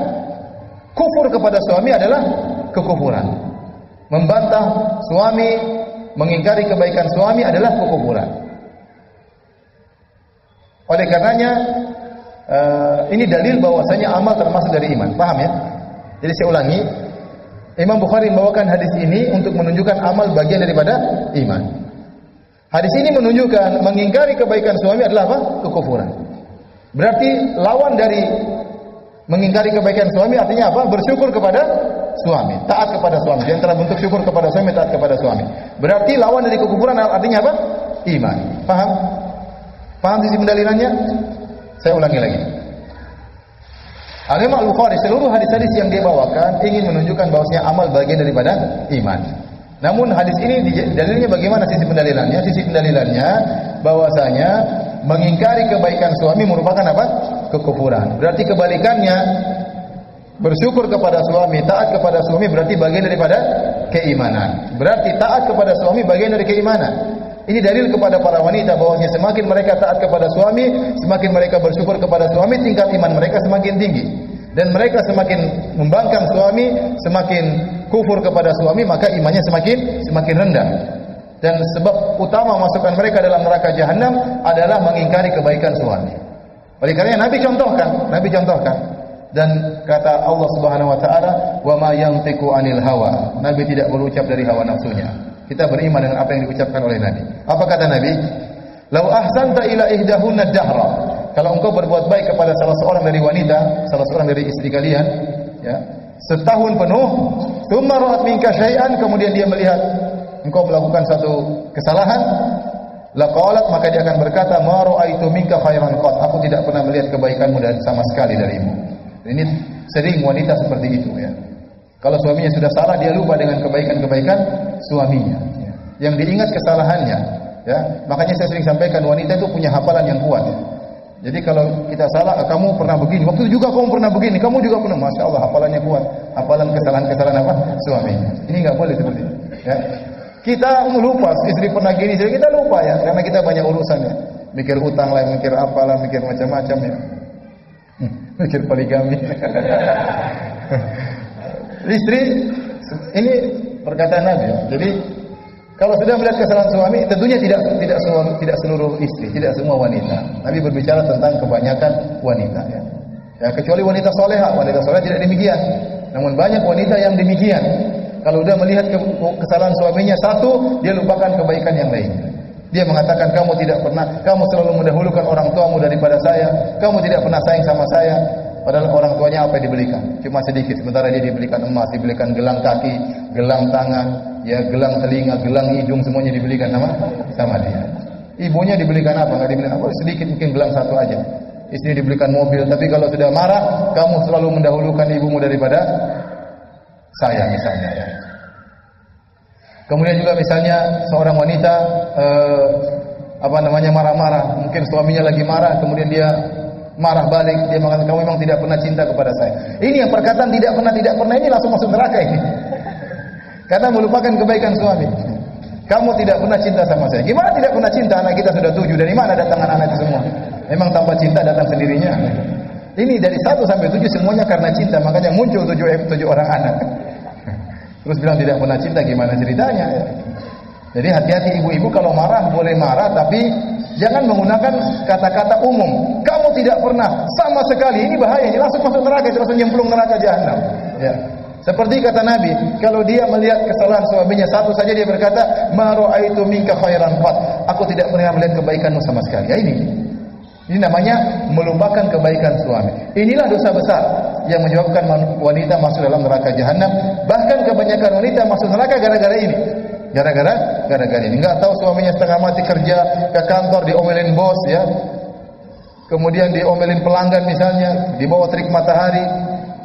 kufur kepada suami adalah kekufuran. Membantah suami, mengingkari kebaikan suami adalah kekufuran. Oleh karenanya ini dalil bahwasanya amal termasuk dari iman. Paham ya? Jadi saya ulangi, Imam Bukhari membawakan hadis ini untuk menunjukkan amal bagian daripada iman. Hadis ini menunjukkan mengingkari kebaikan suami adalah apa? Kekufuran. Berarti lawan dari mengingkari kebaikan suami artinya apa? Bersyukur kepada suami, taat kepada suami. Di antara bentuk syukur kepada suami, taat kepada suami. Berarti lawan dari kekufuran artinya apa? Iman. Paham? Paham sisi pendalilannya? Saya ulangi lagi. Al-Imam Al-Bukhari seluruh hadis-hadis yang dia bawakan ingin menunjukkan bahwasanya amal bagian daripada iman. Namun hadis ini dalilnya bagaimana sisi pendalilannya? Sisi pendalilannya bahwasanya mengingkari kebaikan suami merupakan apa? Kekufuran. Berarti kebalikannya, bersyukur kepada suami, taat kepada suami berarti bagian daripada keimanan. Berarti taat kepada suami bagian dari keimanan. Ini dalil kepada para wanita bahwasanya semakin mereka taat kepada suami, semakin mereka bersyukur kepada suami, tingkat iman mereka semakin tinggi. Dan mereka semakin membangkang suami, semakin kufur kepada suami, maka imannya semakin rendah. Dan sebab utama masukkan mereka dalam neraka jahanam adalah mengingkari kebaikan suami. Oleh karena Nabi contohkan. Dan kata Allah Subhanahu wa taala, "Wa ma yantiqu 'anil hawa." Nabi tidak berucap dari hawa nafsunya. Kita beriman dengan apa yang diucapkan oleh Nabi. Apa kata Nabi? "Lau ahsanta ila ihdahunna dahra." Kalau engkau berbuat baik kepada salah seorang dari wanita, salah seorang dari istri kalian, ya, setahun penuh, tsumma ra'at minka syai'an, kemudian dia melihat engkau melakukan satu kesalahan, laqalat, maka dia akan berkata, "Ma ra'aitu minka khairan qat." Aku tidak pernah melihat kebaikanmu dari sama sekali darimu. Ini sering wanita seperti itu ya. Kalau suaminya sudah salah, dia lupa dengan kebaikan-kebaikan suaminya. Ya. Yang diingat kesalahannya. Ya. Makanya saya sering sampaikan, wanita itu punya hafalan yang kuat. Ya. Jadi kalau kita salah, kamu pernah begini, waktu itu juga kamu pernah begini, kamu juga pernah, masya Allah, hafalannya kuat. Hafalan kesalahan-kesalahan apa? Suaminya. Ini nggak boleh seperti itu. Ya. Kita lupa, istri pernah gini, kita lupa ya, karena kita banyak urusan ya. Mikir utang lah, mikir apalah, mikir macam-macam ya. Mikir poligami. Istri, ini perkataan Nabi. Jadi kalau sudah melihat kesalahan suami, tentunya tidak seluruh istri, tidak semua wanita. Nabi berbicara tentang kebanyakan wanita. Ya, ya kecuali wanita soleha tidak demikian. Namun banyak wanita yang demikian. Kalau sudah melihat kesalahan suaminya satu, dia lupakan kebaikan yang lain. Dia mengatakan, kamu selalu mendahulukan orang tuamu daripada saya. Kamu tidak pernah sayang sama saya. Padahal orang tuanya apa yang dibelikan? Cuma sedikit. Sementara dia dibelikan emas, dibelikan gelang kaki, gelang tangan, ya gelang telinga, gelang hidung, semuanya dibelikan sama dia. Ibunya dibelikan apa? Enggak dibelikan apa? Sedikit, mungkin gelang satu aja. Istri dibelikan mobil, tapi kalau sudah marah, kamu selalu mendahulukan ibumu daripada saya misalnya ya. Kemudian juga misalnya seorang wanita marah-marah, mungkin suaminya lagi marah, kemudian dia marah balik, dia mengatakan kamu memang tidak pernah cinta kepada saya. Ini yang perkataan tidak pernah ini langsung masuk neraka ini. Karena melupakan kebaikan suami. Kamu tidak pernah cinta sama saya. Gimana tidak pernah cinta? Anak kita sudah 7. Dari mana datang anak-anak itu semua? Memang tanpa cinta datang sendirinya. Ini dari 1 sampai 7 semuanya karena cinta. Makanya muncul 7 orang anak. Terus bilang tidak pernah cinta, gimana ceritanya? Jadi hati-hati ibu-ibu, kalau marah boleh marah, tapi jangan menggunakan kata-kata umum. Kamu tidak pernah sama sekali. Ini bahaya. Ini langsung masuk neraka, langsung nyemplung neraka jahanam. Ya. Seperti kata Nabi, kalau dia melihat kesalahan suaminya satu saja, dia berkata, "Ma ra'aitu minka khairan qat." Aku tidak pernah melihat kebaikanmu sama sekali. Ya ini namanya melupakan kebaikan suami. Inilah dosa besar yang menyebabkan wanita masuk dalam neraka jahanam. Bahkan kebanyakan wanita masuk neraka gara-gara ini. Gara-gara ini. Enggak tahu suaminya setengah mati kerja ke kantor, diomelin bos ya. Kemudian diomelin pelanggan misalnya, dibawa terik matahari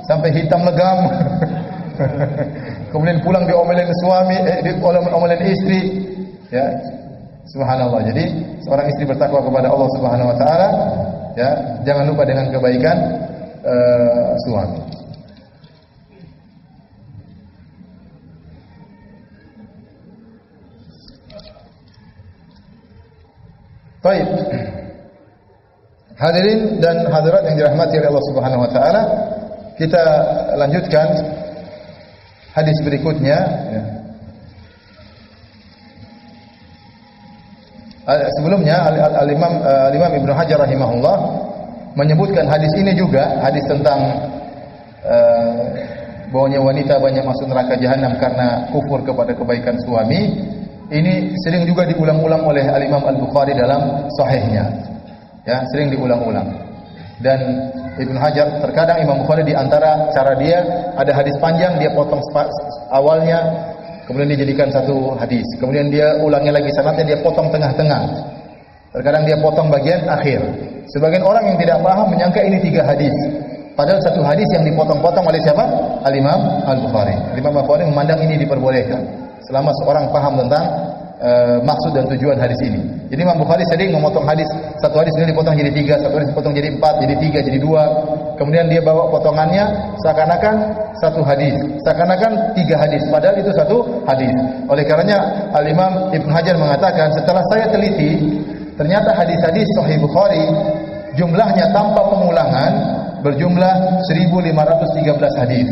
sampai hitam legam. Kemudian pulang diomelin suami, diomelin istri, ya. Subhanallah. Jadi seorang istri bertakwa kepada Allah Subhanahu wa taala, ya, jangan lupa dengan kebaikan suami. Baik. Hadirin dan hadirat yang dirahmati oleh Allah Subhanahu wa taala, kita lanjutkan hadis berikutnya, ya. Sebelumnya Al-Imam Ibnu Hajar rahimahullah menyebutkan hadis ini juga, hadis tentang bahwanya wanita banyak masuk neraka jahanam karena kufur kepada kebaikan suami. Ini sering juga diulang-ulang oleh Al-Imam Al-Bukhari dalam sahihnya. Ya, sering diulang-ulang. Dan Ibnu Hajar, terkadang Imam Bukhari di antara cara dia, ada hadis panjang dia potong awalnya, kemudian dia jadikan satu hadis. Kemudian dia ulangi lagi sanadnya, dia potong tengah-tengah. Terkadang dia potong bagian akhir. Sebagian orang yang tidak paham menyangka ini 3 hadis. Padahal satu hadis yang dipotong-potong oleh siapa? Al-Imam Al-Bukhari. Al-Imam Al-Bukhari memandang ini diperbolehkan selama seorang paham tentang maksud dan tujuan hadis ini. Jadi Imam Bukhari sering memotong hadis, satu hadis ini dipotong jadi 3, satu hadis dipotong jadi 4, jadi 3, jadi 2. Kemudian dia bawa potongannya seakan-akan satu hadis, seakan-akan 3 hadis, padahal itu satu hadis. Oleh karenanya Al-Imam Ibnu Hajar mengatakan, setelah saya teliti, ternyata hadis-hadis Sahih Bukhari jumlahnya tanpa pengulangan berjumlah 1513 hadis.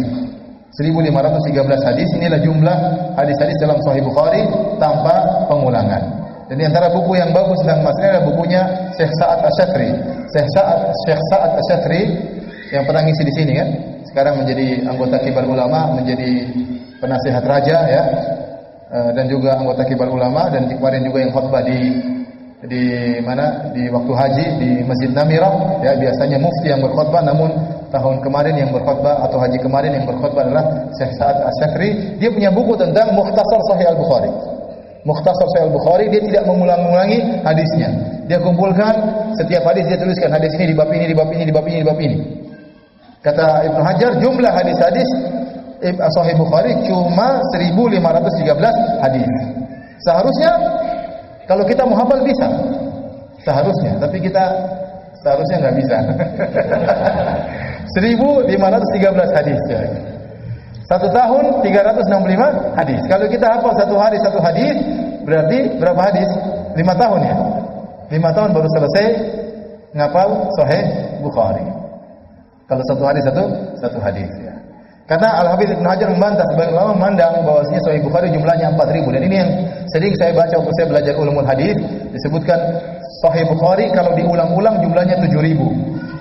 1513 hadis, inilah jumlah hadis-hadis dalam Sahih Bukhari tanpa pengulangan. Dan di antara buku yang bagus dan maksudnya adalah bukunya Syekh Sa'ad Asy-Syafri. Syekh Sa'ad Asy-Syafri yang pernah ngisi di sini kan, sekarang menjadi anggota kibar ulama, menjadi penasihat raja ya. Dan juga anggota kibar ulama, dan kemarin juga yang khutbah di mana, di waktu haji di Masjid Namirah ya. Biasanya mufti yang berkhutbah, namun tahun kemarin yang berkhutbah atau haji kemarin yang berkhutbah adalah Syekh Sa'ad Asy-Syafri. Dia punya buku tentang Mukhtasar Sahih Al-Bukhari. Mukhtasar Sahih Al-Bukhari, dia tidak mengulang-ulangi hadisnya. Dia kumpulkan setiap hadis, dia tuliskan hadis ini di bab ini, di bab ini, di bab ini, di bab ini. Kata Ibnu Hajar, jumlah hadis-hadis Sahih Bukhari cuma 1513 hadis. Seharusnya kalau kita mau hafal bisa. Seharusnya, tapi kita seharusnya nggak bisa. 1513 hadis ya. 1 tahun 365 hadis. Kalau kita hafal satu hari satu hadis, berarti berapa hadis? 5 tahun ya. 5 tahun baru selesai ngapal Sahih Bukhari. Kalau satu hari satu hadis ya. Karena Al-Hafidz Ibnu Hajar membantah, sebagian ulama memandang bahwasanya Sahih Bukhari jumlahnya 4000, dan ini yang sering saya baca waktu saya belajar ulumul hadis, disebutkan Sahih Bukhari kalau diulang-ulang jumlahnya 7000.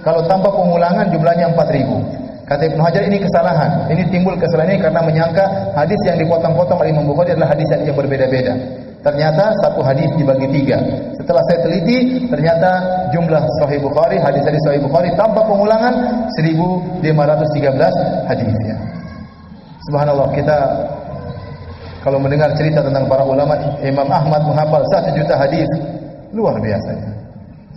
Kalau tanpa pengulangan jumlahnya 4000. Kata Ibnu Hajar, ini kesalahan. Ini timbul kesalahan ini karena menyangka hadis yang dipotong-potong oleh Imam Bukhari adalah hadis yang berbeda-beda. Ternyata satu hadis dibagi 3. Setelah saya teliti, ternyata jumlah Sahih Bukhari, hadis-hadis Sahih Bukhari tanpa pengulangan 1513 hadis ya. Subhanallah, kita kalau mendengar cerita tentang para ulama, Imam Ahmad menghafal 1 juta hadis, luar biasa ya.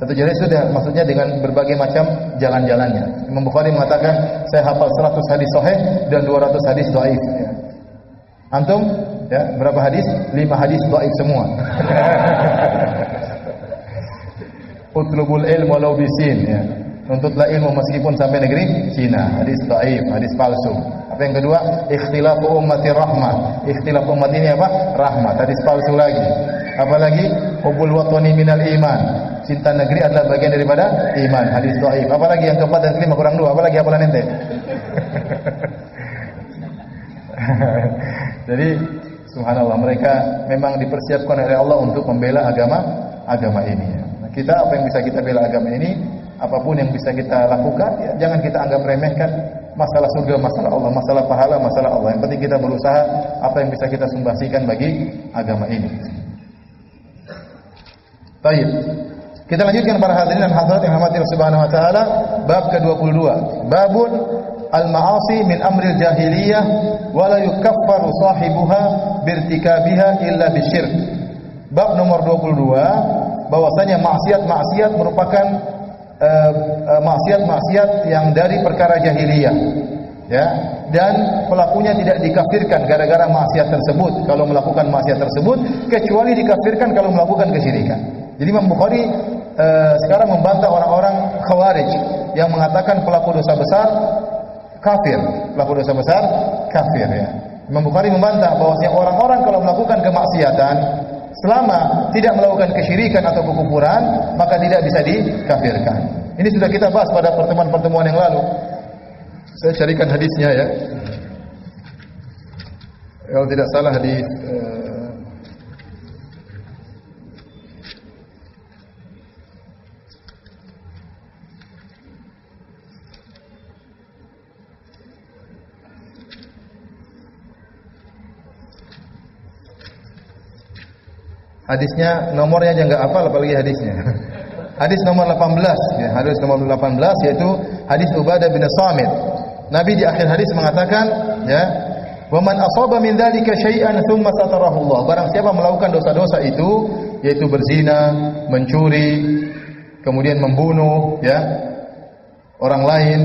1 juta sudah, maksudnya dengan berbagai macam jalan-jalannya. Imam Bukhari mengatakan, saya hafal 100 hadis sahih dan 200 hadis dhaif ya. Antum ya, berapa hadis? 5 hadis dhaif semua. Utlubul ilm walau bisin ya. Nuntutlah ilmu meskipun sampai negeri Cina. Hadis dhaif, hadis palsu. Apa yang kedua? Ikhtilafu ummati rahmah. Ikhtilaf umat ini apa? Rahmat. Hadis palsu lagi. Apalagi hubul watani minal iman. Cinta negeri adalah bagian daripada iman. Hadis dhaif. Apalagi yang keempat dan kelima kurang dua. Apalagi hafalan ente? Jadi subhanallah, mereka memang dipersiapkan oleh Allah untuk membela agama ini. Kita apa yang bisa kita bela agama ini, apapun yang bisa kita lakukan, ya, jangan kita anggap remehkan. Masalah surga, masalah Allah, masalah pahala, masalah Allah. Yang penting kita berusaha apa yang bisa kita sumbangsikan bagi agama ini. Baik. Kita lanjutkan para hadirin dan hadirat yang dirahmati Allah Subhanahu wa taala, bab ke-22. Babun al-ma'asi min amril jahiliyah wa la yukaffaru sahibuha birtikabiha illa bisyirk. Bab nomor 22, bahwasanya maksiat-maksiat merupakan maksiat-maksiat yang dari perkara jahiliyah, ya, dan pelakunya tidak dikafirkan gara-gara maksiat tersebut kalau melakukan maksiat tersebut, kecuali dikafirkan kalau melakukan kesyirikan. Jadi Imam Bukhari sekarang membantah orang-orang Khawarij yang mengatakan pelaku dosa besar kafir, pelaku dosa besar kafir, ya. Imam Bukhari membantah bahwasanya orang-orang kalau melakukan kemaksiatan selama tidak melakukan kesyirikan atau kekufuran, maka tidak bisa dikafirkan. Ini sudah kita bahas pada pertemuan-pertemuan yang lalu. Saya carikan hadisnya, ya. Kalau tidak salah hadis hadisnya nomornya aja enggak hafal, apalagi hadisnya. Hadis nomor 18, ya, hadis nomor 18 yaitu hadis Ubadah bin Samit. Nabi di akhir hadis mengatakan, ya, "Wa man asaba min dzalika syai'an tsumma satarahu Allah." Barang siapa melakukan dosa-dosa itu, yaitu berzina, mencuri, kemudian membunuh, ya, orang lain,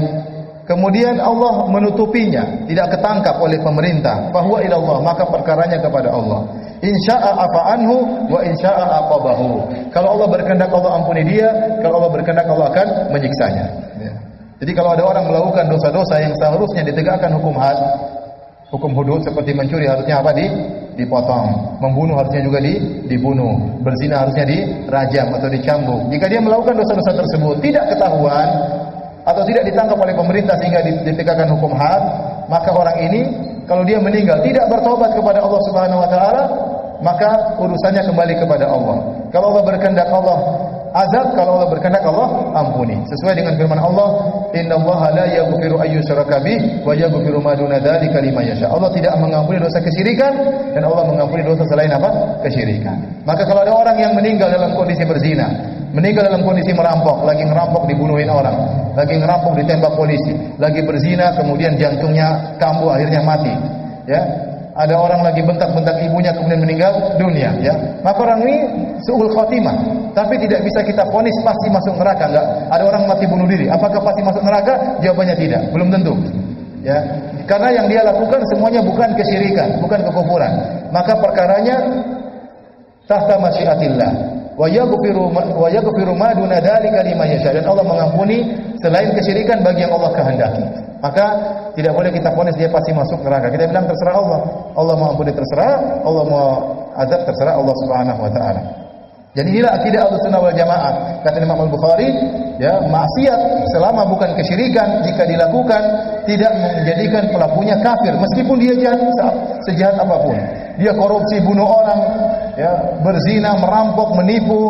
kemudian Allah menutupinya, tidak ketangkap oleh pemerintah, fahuwa ila Allah, maka perkaranya kepada Allah. Insya'a afa anhu wa insya'a aqabahu. Kalau Allah berkehendak Allah ampuni dia, kalau Allah berkehendak Allah akan menyiksanya, ya. Jadi kalau ada orang melakukan dosa-dosa yang seharusnya ditegakkan hukum had, hukum hudud seperti mencuri harusnya apa? Dipotong. Membunuh harusnya juga dibunuh. Berzina harusnya dirajam atau dicambuk. Jika dia melakukan dosa-dosa tersebut tidak ketahuan atau tidak ditangkap oleh pemerintah sehingga ditegakkan hukum had, maka orang ini kalau dia meninggal tidak bertobat kepada Allah Subhanahu wa taala, maka urusannya kembali kepada Allah. Kalau Allah berkehendak Allah azab, kalau Allah berkehendak Allah ampuni. Sesuai dengan firman Allah, "Innallaha la yaghfiru an yushraka bih wa yaghfiru ma duna dzalika liman yasha." Allah tidak mengampuni dosa kesyirikan dan Allah mengampuni dosa selain apa? Kesyirikan. Maka kalau ada orang yang meninggal dalam kondisi berzina, meninggal dalam kondisi merampok, lagi ngerampok dibunuhin orang, lagi ngerampok ditembak polisi, lagi berzina kemudian jantungnya kambuh akhirnya mati, ya. Ada orang lagi bentak-bentak ibunya kemudian meninggal dunia, ya. Maka orang ini su'ul khotimah, tapi tidak bisa kita vonis pasti masuk neraka, enggak. Ada orang mati bunuh diri, apakah pasti masuk neraka? Jawabannya tidak, belum tentu. Ya, karena yang dia lakukan semuanya bukan kesyirikan, bukan kekufuran. Maka perkaranya tahta masyiatillah. Wa yaghfiru ma duna dzalika liman yasha, dan Allah mengampuni selain kesyirikan bagi yang Allah kehendaki. Maka tidak boleh kita vonis dia pasti masuk neraka. Kita bilang terserah Allah. Allah mau ampuni terserah, Allah mau azab terserah Allah Subhanahu wa taala. Jadi inilah akidah Ahlussunnah wal Jamaah. Kata Imam Al-Bukhari, ya, maksiat selama bukan kesyirikan jika dilakukan tidak menjadikan pelakunya kafir meskipun dia sejahat apapun. Dia korupsi, bunuh orang, ya, berzina, merampok, menipu,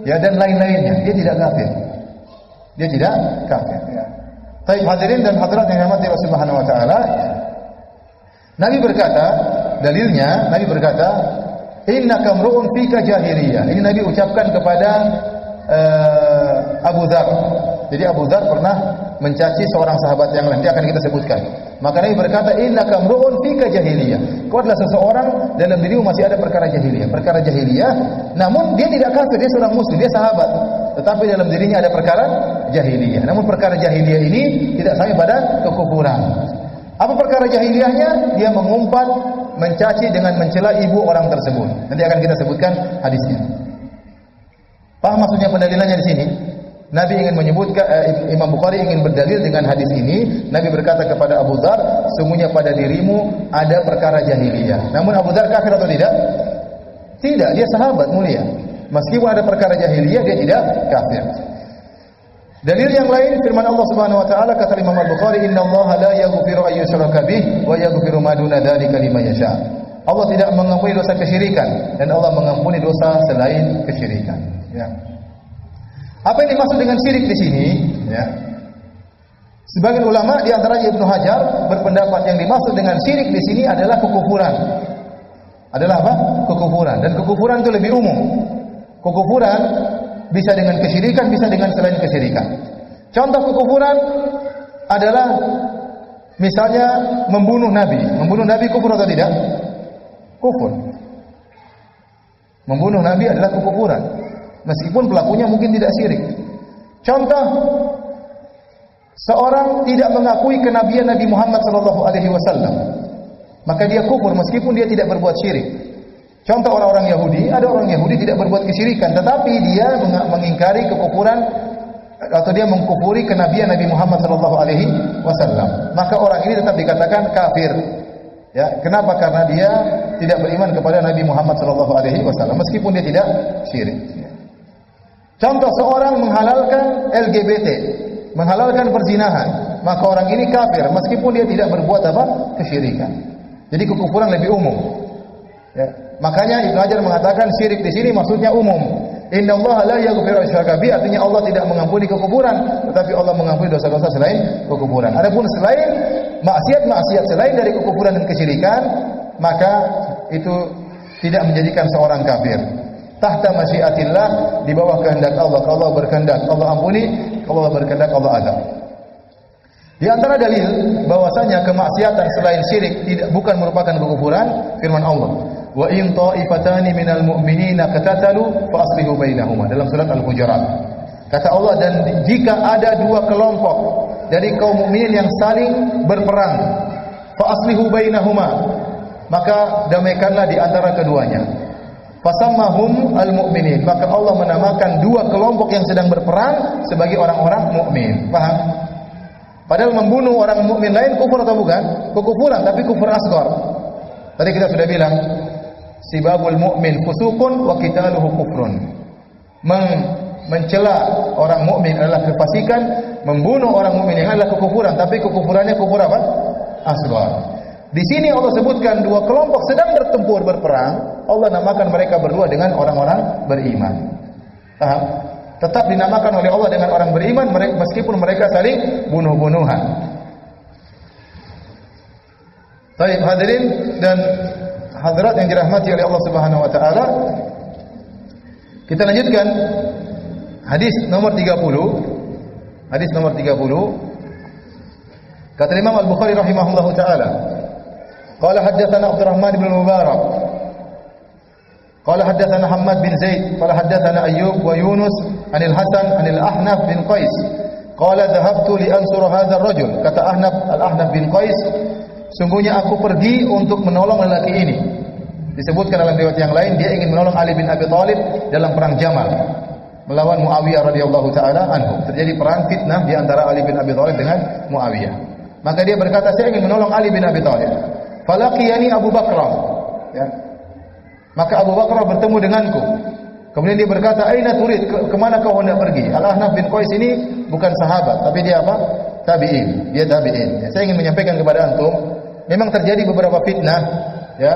ya, dan lain-lainnya. Dia tidak kafir. Dia tidak kafir, ya. Baik hadirin dan hadirat yang dirahmati Allah Subhanahu wa taala. Nabi berkata, dalilnya Nabi berkata, "Innaka mru'un fika jahiliyah." Ini Nabi ucapkan kepada Abu Dzar. Jadi Abu Dzar pernah mencaci seorang sahabat yang lain, dia akan kita sebutkan. Maka Nabi berkata, "Innaka mru'un fika jahiliyah." Kau adalah seseorang dalam dirimu masih ada perkara jahiliyah. Perkara jahiliyah, namun dia tidak kafir, dia seorang muslim, dia sahabat. Tetapi dalam dirinya ada perkara jahiliyah. Namun perkara jahiliyah ini tidak sampai pada kekufuran. Apa perkara jahiliyahnya? Dia mengumpat, mencaci dengan mencela ibu orang tersebut. Nanti akan kita sebutkan hadisnya. Paham maksudnya pendalilannya di sini? Nabi ingin menyebutkan Imam Bukhari ingin berdalil dengan hadis ini. Nabi berkata kepada Abu Dzar, sungguhnya pada dirimu ada perkara jahiliyah. Namun Abu Dzar kafir atau tidak? Tidak, dia sahabat mulia. Meskipun ada perkara jahiliyah, dia tidak kafir. Dalil yang lain firman Allah Subhanahu wa taala kata Imam Al-Bukhari, "Innallaha la yaghfiru an yushraka bih wa yaghfiru ma duna dzalika liman yasha." Allah tidak mengampuni dosa kesyirikan dan Allah mengampuni dosa selain kesyirikan. Ya. Apa yang dimaksud dengan syirik di sini? Ya. Sebagian ulama di antaranya Ibnu Hajar berpendapat yang dimaksud dengan syirik di sini adalah kekufuran. Adalah apa? Kekufuran. Dan kekufuran itu lebih umum. Kekufuran bisa dengan kesyirikan, bisa dengan selain kesyirikan. Contoh kekufuran adalah misalnya membunuh Nabi. Membunuh Nabi kufur atau tidak? Kufur. Membunuh Nabi adalah kekufuran. Meskipun pelakunya mungkin tidak syirik. Contoh, seorang tidak mengakui kenabian Nabi Muhammad SAW, maka dia kufur meskipun dia tidak berbuat syirik. Contoh orang-orang Yahudi, ada orang Yahudi tidak berbuat kesyirikan, tetapi dia mengingkari kekufuran atau dia mengkufuri kenabian Nabi Muhammad SAW. Maka orang ini tetap dikatakan kafir. Ya, kenapa? Karena dia tidak beriman kepada Nabi Muhammad SAW meskipun dia tidak syirik. Contoh seorang menghalalkan LGBT, menghalalkan perzinahan, maka orang ini kafir meskipun dia tidak berbuat apa? Kesyirikan. Jadi kekufuran lebih umum. Ya. Makanya Ibnu Hajar mengatakan syirik di sini maksudnya umum. Innallaha la yaghfiru asyraka bi, artinya Allah tidak mengampuni kekufuran, tetapi Allah mengampuni dosa-dosa selain kekufuran. Adapun selain maksiat-maksiat selain dari kekufuran dan kesyirikan, maka itu tidak menjadikan seorang kafir. Tahta masyiatillah, di bawah kehendak Allah. Kalau Allah berkehendak Allah ampuni, kalau Allah berkehendak Allah azab. Di antara dalil bahwasanya kemaksiatan selain syirik bukan merupakan kekufuran, firman Allah, "Wa in ta'ifatani minal mu'minina qatatalu fa aslihu bainahuma." Dalam surat Al-Hujurat. Kata Allah, dan jika ada dua kelompok dari kaum mukminin yang saling berperang, fa aslihu bainahuma, maka damaikanlah di antara keduanya. Fasammahum al-mu'minin, maka Allah menamakan dua kelompok yang sedang berperang sebagai orang-orang mukmin. Paham? Padahal membunuh orang mukmin lain kufur atau bukan? Kekufuran, tapi kufur asghar. Tadi kita sudah bilang, sibabul mu'min fusuqun wa qitaluhu kufrun. Mencela orang mukmin adalah kefasikan, membunuh orang mukmin yang adalah kekufuran, tapi kekufurannya kufur apa? Asghar. Di sini Allah sebutkan dua kelompok sedang bertempur berperang, Allah namakan mereka berdua dengan orang-orang beriman. Paham? Tetap dinamakan oleh Allah dengan orang beriman meskipun mereka saling bunuh-bunuhan. Baik, hadirin dan hadirat yang dirahmati oleh Allah Subhanahu wa taala. Kita lanjutkan hadis nomor 30. Hadis nomor 30. Kata Imam Al-Bukhari rahimahullahu taala, qala haddatsana Abdurrahman bin Mubarak قال حدثنا حماد بن زيد قال حدثنا أيوب ويونس عن الحسن عن الأحنف بن قيس قال ذهبت لأنصر هذا الرجل. Kata Al-Ahnaf bin Qais, sungguhnya aku pergi untuk menolong lelaki ini. Disebutkan dalam riwayat yang lain dia ingin menolong Ali bin Abi Thalib dalam perang Jamal melawan Muawiyah radhiyallahu taala anhu. Terjadi perang fitnah di antara Ali bin Abi Thalib dengan Muawiyah. Maka dia berkata, saya ingin menolong Ali bin Abi Thalib. Falaqiyani Abu Bakr. Ya. Maka Abu Bakar bertemu denganku. Kemudian dia berkata, "Aina turid? Kemana kau hendak pergi?" Al-Ahnaf bin Qais ini bukan sahabat, tapi dia apa? Tabi'in. Dia tabi'in. Ya, saya ingin menyampaikan kepada antum, memang terjadi beberapa fitnah, ya,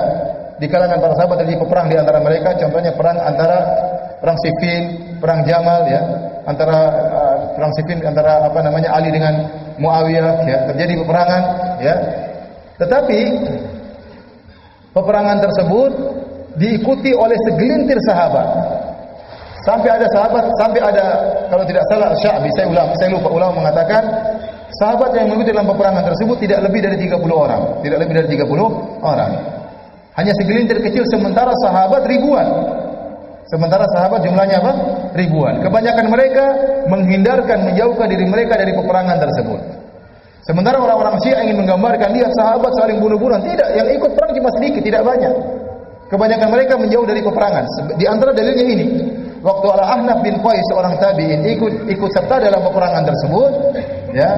di kalangan para sahabat, terjadi peperang di antara mereka. Contohnya perang Siffin, perang Jamal, ya, antara perang Siffin antara Ali dengan Muawiyah, ya, terjadi peperangan, ya. Tetapi peperangan tersebut diikuti oleh segelintir sahabat. Sampai ada kalau tidak salah Sya'bi, saya lupa ulama mengatakan sahabat yang mengikuti dalam peperangan tersebut tidak lebih dari 30 orang. Tidak lebih dari 30 orang. Hanya segelintir kecil, sementara sahabat ribuan. Sementara sahabat jumlahnya apa? Ribuan. Kebanyakan mereka menghindarkan, menjauhkan diri mereka dari peperangan tersebut. Sementara orang-orang Syiah ingin menggambarkan, lihat sahabat saling bunuh-bunuhan. Tidak, yang ikut perang cuma sedikit, tidak banyak. Kebanyakan mereka menjauh dari peperangan. Di antara dalilnya ini, waktu Al-Ahnaf bin Qais seorang tabi'in ikut serta dalam peperangan tersebut, ya,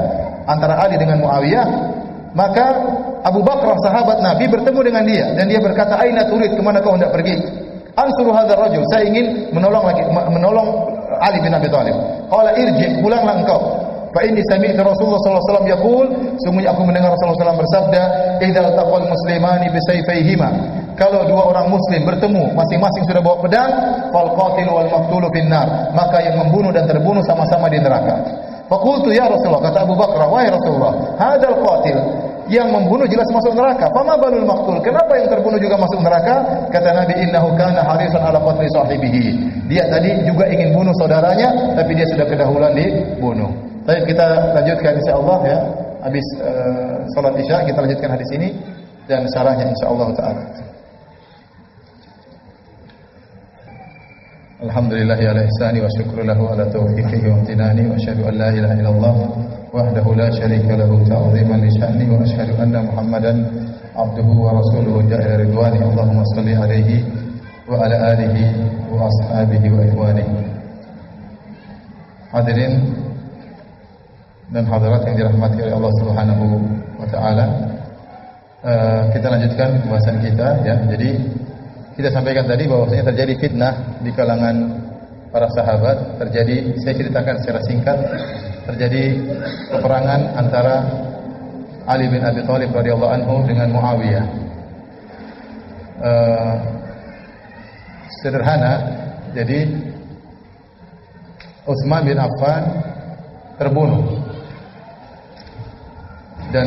antara Ali dengan Muawiyah, maka Abu Bakar sahabat Nabi bertemu dengan dia dan dia berkata, "Aina turid? Kemana kau hendak pergi?" "Ansuru hadzal rajul." Saya ingin menolong Ali bin Abi Thalib. Qala irji, pulanglah engkau. Fa inni sami'tu Rasulullah sallallahu alaihi wasallam yaqul, sungguhnya aku mendengar Rasulullah SAW bersabda, "Idzal taqal muslimani bisayfayhima." Kalau dua orang muslim bertemu, masing-masing sudah bawa pedang, fal qatil wal maqtul finnar, maka yang membunuh dan terbunuh sama-sama di neraka. Faqultu ya Rasulullah, kata Abu Bakar, wahai Rasulullah, hadzal qatil, yang membunuh jelas masuk neraka. Fama balul maqtul, kenapa yang terbunuh juga masuk neraka? Kata Nabi, innahu kana harisan ala qatli sahibihi. Dia tadi juga ingin bunuh saudaranya, tapi dia sudah kedahuluan dibunuh. Baik, kita lanjutkan insyaallah ya. Habis salat Isya kita lanjutkan hadis ini dan syarahnya insyaallah taala. Alhamdulillahi ala ihsani wa syukru lahu ala taufiqihi wa amtinani wa asyhadu an la ilaha illallah wahdahu la syarika lahu ta'ziman li sya'ni wa asyhadu anna Muhammadan abduhu wa rasuluhu ja'a ridwani. Allahumma shalli alaihi wa ala alihi wa ashabihi wa ikhwanihi. Hadirin dan hadirat yang dirahmati oleh Allah Subhanahu wa taala, kita lanjutkan pembahasan kita ya. Jadi kita sampaikan tadi bahwasanya terjadi fitnah di kalangan para sahabat, saya ceritakan secara singkat, terjadi peperangan antara Ali bin Abi Thalib radhiyallahu anhu dengan Muawiyah. Sederhana, jadi Utsman bin Affan terbunuh dan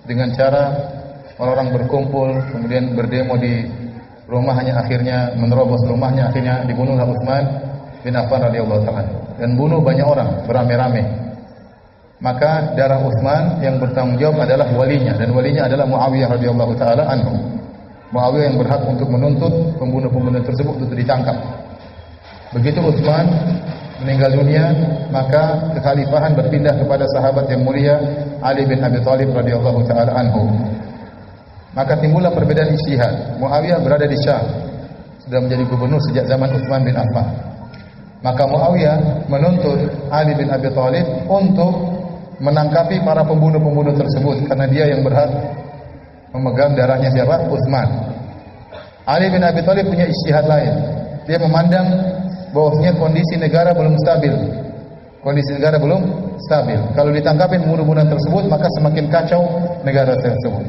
dengan cara orang-orang berkumpul kemudian berdemo di rumahnya, akhirnya menerobos rumahnya, akhirnya dibunuhlah Utsman bin Affan radhiyallahu ta'ala dan bunuh banyak orang beramai-ramai. Maka darah Utsman yang bertanggung jawab adalah walinya, dan walinya adalah Muawiyah radhiyallahu ta'ala anhu. Muawiyah yang berhak untuk menuntut pembunuh-pembunuh tersebut untuk ditangkap. Begitu Utsman meninggal dunia, maka kekhalifahan berpindah kepada sahabat yang mulia Ali bin Abi Thalib radhiyallahu ta'ala anhu. Maka timbullah perbedaan ijtihad. Muawiyah berada di Syam, sudah menjadi gubernur sejak zaman Utsman bin Affan. Maka Muawiyah menuntut Ali bin Abi Thalib untuk menangkapi para pembunuh-pembunuh tersebut karena dia yang berhak memegang darahnya siapa? Utsman. Ali bin Abi Thalib punya ijtihad lain. Dia memandang bahwasanya kondisi negara belum stabil. Kondisi negara belum stabil. Kalau ditangkapin pembunuh-pembunuh tersebut, maka semakin kacau negara tersebut.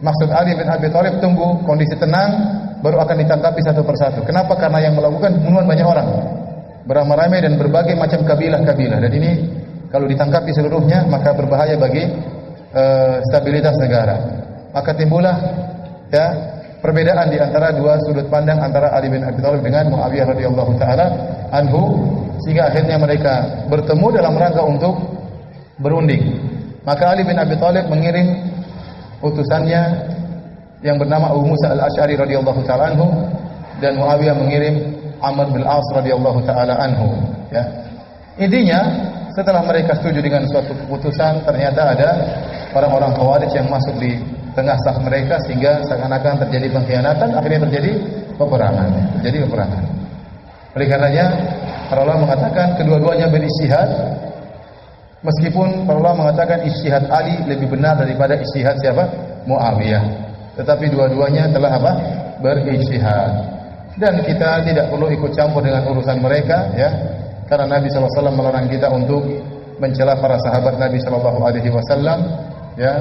Maksud Ali bin Abi Thalib, tunggu kondisi tenang baru akan ditangkapi satu persatu. Kenapa? Karena yang melakukan pembunuhan banyak orang, beramai-ramai dan berbagai macam kabilah-kabilah. Dan ini kalau ditangkapi seluruhnya maka berbahaya bagi stabilitas negara. Maka timbullah ya perbedaan di antara dua sudut pandang antara Ali bin Abi Thalib dengan Muawiyah radhiyallahu taala anhu, sehingga akhirnya mereka bertemu dalam rangka untuk berunding. Maka Ali bin Abi Thalib mengirim utusannya yang bernama Abu Musa al-Asy'ari radhiyallahu taala anhu, dan Muawiyah mengirim Amr bin As radhiyallahu taala anhu ya. Intinya setelah mereka setuju dengan suatu keputusan, ternyata ada orang-orang Khawarij yang masuk di tengah saf mereka sehingga seakan-akan terjadi pengkhianatan, akhirnya terjadi peperangan. Oleh karenanya para ulama mengatakan kedua-duanya berijtihad. Meskipun para ulama mengatakan ijtihad Ali lebih benar daripada ijtihad siapa? Muawiyah. Tetapi dua-duanya telah apa? Berijtihad. Dan kita tidak perlu ikut campur dengan urusan mereka ya. Karena Nabi SAW melarang kita untuk mencela para sahabat Nabi SAW ya.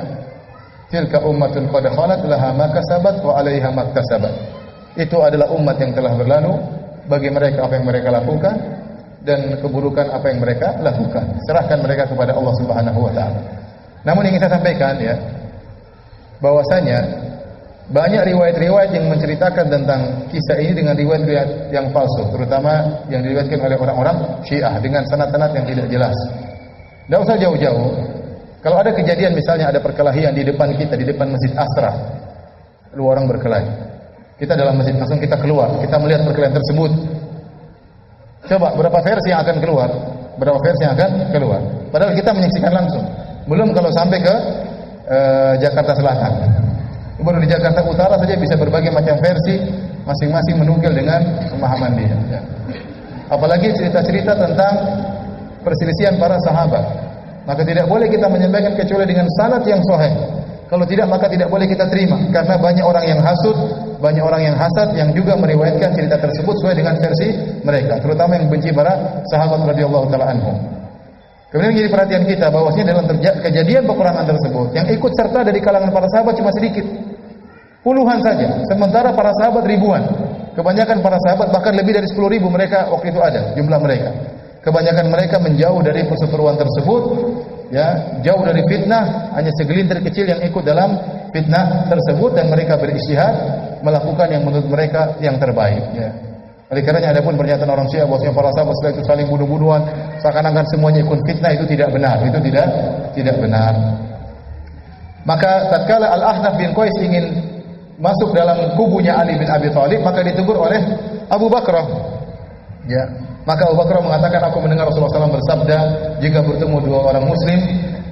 Tilka ummatun qad khalat laha ma kasabat wa 'alaiha ma iktasabat. Itu adalah umat yang telah berlalu, bagi mereka apa yang mereka lakukan dan keburukan apa yang mereka lakukan. Serahkan mereka kepada Allah Subhanahu wa taala. Namun yang ingin saya sampaikan ya, bahwasanya banyak riwayat-riwayat yang menceritakan tentang kisah ini dengan riwayat-riwayat yang palsu, terutama yang diriwayatkan oleh orang-orang Syiah dengan sanad-sanad yang tidak jelas. Tidak usah jauh-jauh. Kalau ada kejadian misalnya ada perkelahian di depan kita, di depan Masjid Asrah, dua orang berkelahi. Kita dalam masjid, langsung kita keluar, kita melihat perkelahian tersebut. Coba berapa versi yang akan keluar? Berapa versi yang akan keluar? Padahal kita menyaksikan langsung. Belum kalau sampai ke Jakarta Selatan. Baru di Jakarta Utara saja bisa berbagai macam versi Masing-masing menukil dengan pemahaman dia. Ya. Apalagi cerita-cerita tentang perselisihan para sahabat. Maka tidak boleh kita menyampaikan kecuali dengan sanad yang sahih. Kalau tidak maka tidak boleh kita terima karena banyak orang yang hasud, banyak orang yang hasad yang juga meriwayatkan cerita tersebut sesuai dengan versi mereka, terutama yang benci para sahabat radhiyallahu taala anhum. Kemudian jadi perhatian kita bahwasanya dalam kejadian peperangan tersebut yang ikut serta dari kalangan para sahabat cuma sedikit. Puluhan saja, sementara para sahabat ribuan. Kebanyakan para sahabat bahkan lebih dari 10.000 mereka waktu itu ada jumlah mereka. Kebanyakan mereka menjauh dari perseteruan tersebut, ya, jauh dari fitnah, hanya segelintir kecil yang ikut dalam fitnah tersebut dan mereka berijtihad melakukan yang menurut mereka yang terbaik, ya. Oleh karenanya adapun pernyataan orang Syiah bahwasanya para sahabat setelah itu saling bunuh-bunuhan, seakan-akan semuanya ikut fitnah, itu tidak benar, itu tidak benar. Maka tatkala Al-Ahnaf bin Qais ingin masuk dalam kubunya Ali bin Abi Thalib, maka ditegur oleh Abu Bakrah. Ya, maka Abu Bakrah mengatakan, aku mendengar Rasulullah SAW bersabda, jika bertemu dua orang Muslim,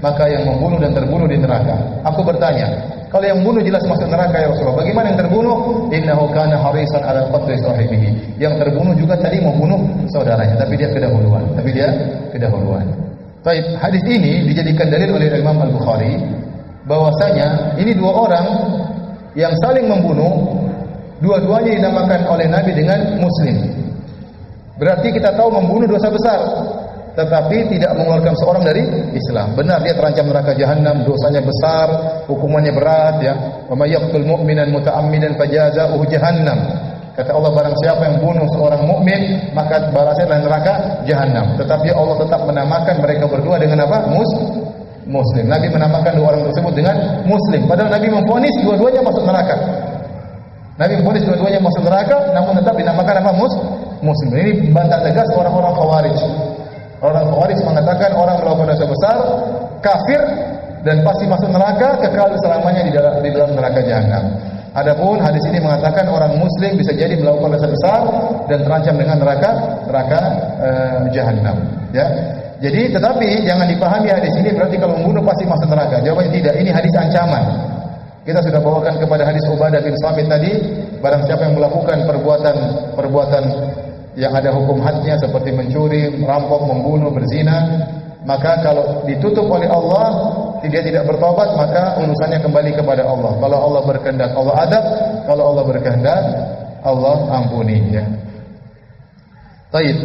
maka yang membunuh dan terbunuh di neraka. Aku bertanya, kalau yang membunuh jelas masuk neraka ya Rasulullah, bagaimana yang terbunuh? Innahu kana harisan ala qatli sahibihi. Yang terbunuh juga tadi membunuh saudaranya, tapi dia kedahuluan. Baik, hadis ini dijadikan dalil oleh Imam Al-Bukhari bahwasanya ini dua orang yang saling membunuh, dua-duanya dinamakan oleh Nabi dengan Muslim. Berarti kita tahu membunuh dosa besar, tetapi tidak mengeluarkan seorang dari Islam. Benar dia terancam neraka jahanam, dosanya besar, hukumannya berat, ya. Wa may yaqtul mu'minan muta'ammidan fajazaohu jahannam. Kata Allah, barang siapa yang bunuh seorang mukmin, maka balasnya adalah neraka jahanam. Tetapi Allah tetap menamakan mereka berdua dengan apa? Muslim. Nabi menamakan dua orang tersebut dengan Muslim. Padahal Nabi memvonis dua-duanya masuk neraka. Nabi memvonis dua-duanya masuk neraka, namun tetap dinamakan apa? Muslim. Ini bantah tegas orang-orang Khawarij. Orang Khawarij mengatakan orang melakukan dosa besar, kafir dan pasti masuk neraka, kekal selamanya di dalam neraka jahanam. Adapun hadis ini mengatakan orang Muslim bisa jadi melakukan dosa besar dan terancam dengan neraka jahanam. Ya. Jadi tetapi jangan dipahami hadis ini berarti kalau membunuh pasti masuk neraka. Jawabannya tidak. Ini hadis ancaman. Kita sudah bawakan kepada hadis Ubadah bin Samit tadi, barang siapa yang melakukan perbuatan yang ada hukum hadnya seperti mencuri, merampok, membunuh, berzina, maka kalau ditutup oleh Allah, dia tidak bertobat, maka urusannya kembali kepada Allah. Kalau Allah berkehendak, Allah adab. Kalau Allah berkehendak, Allah ampuni, ya. Baik.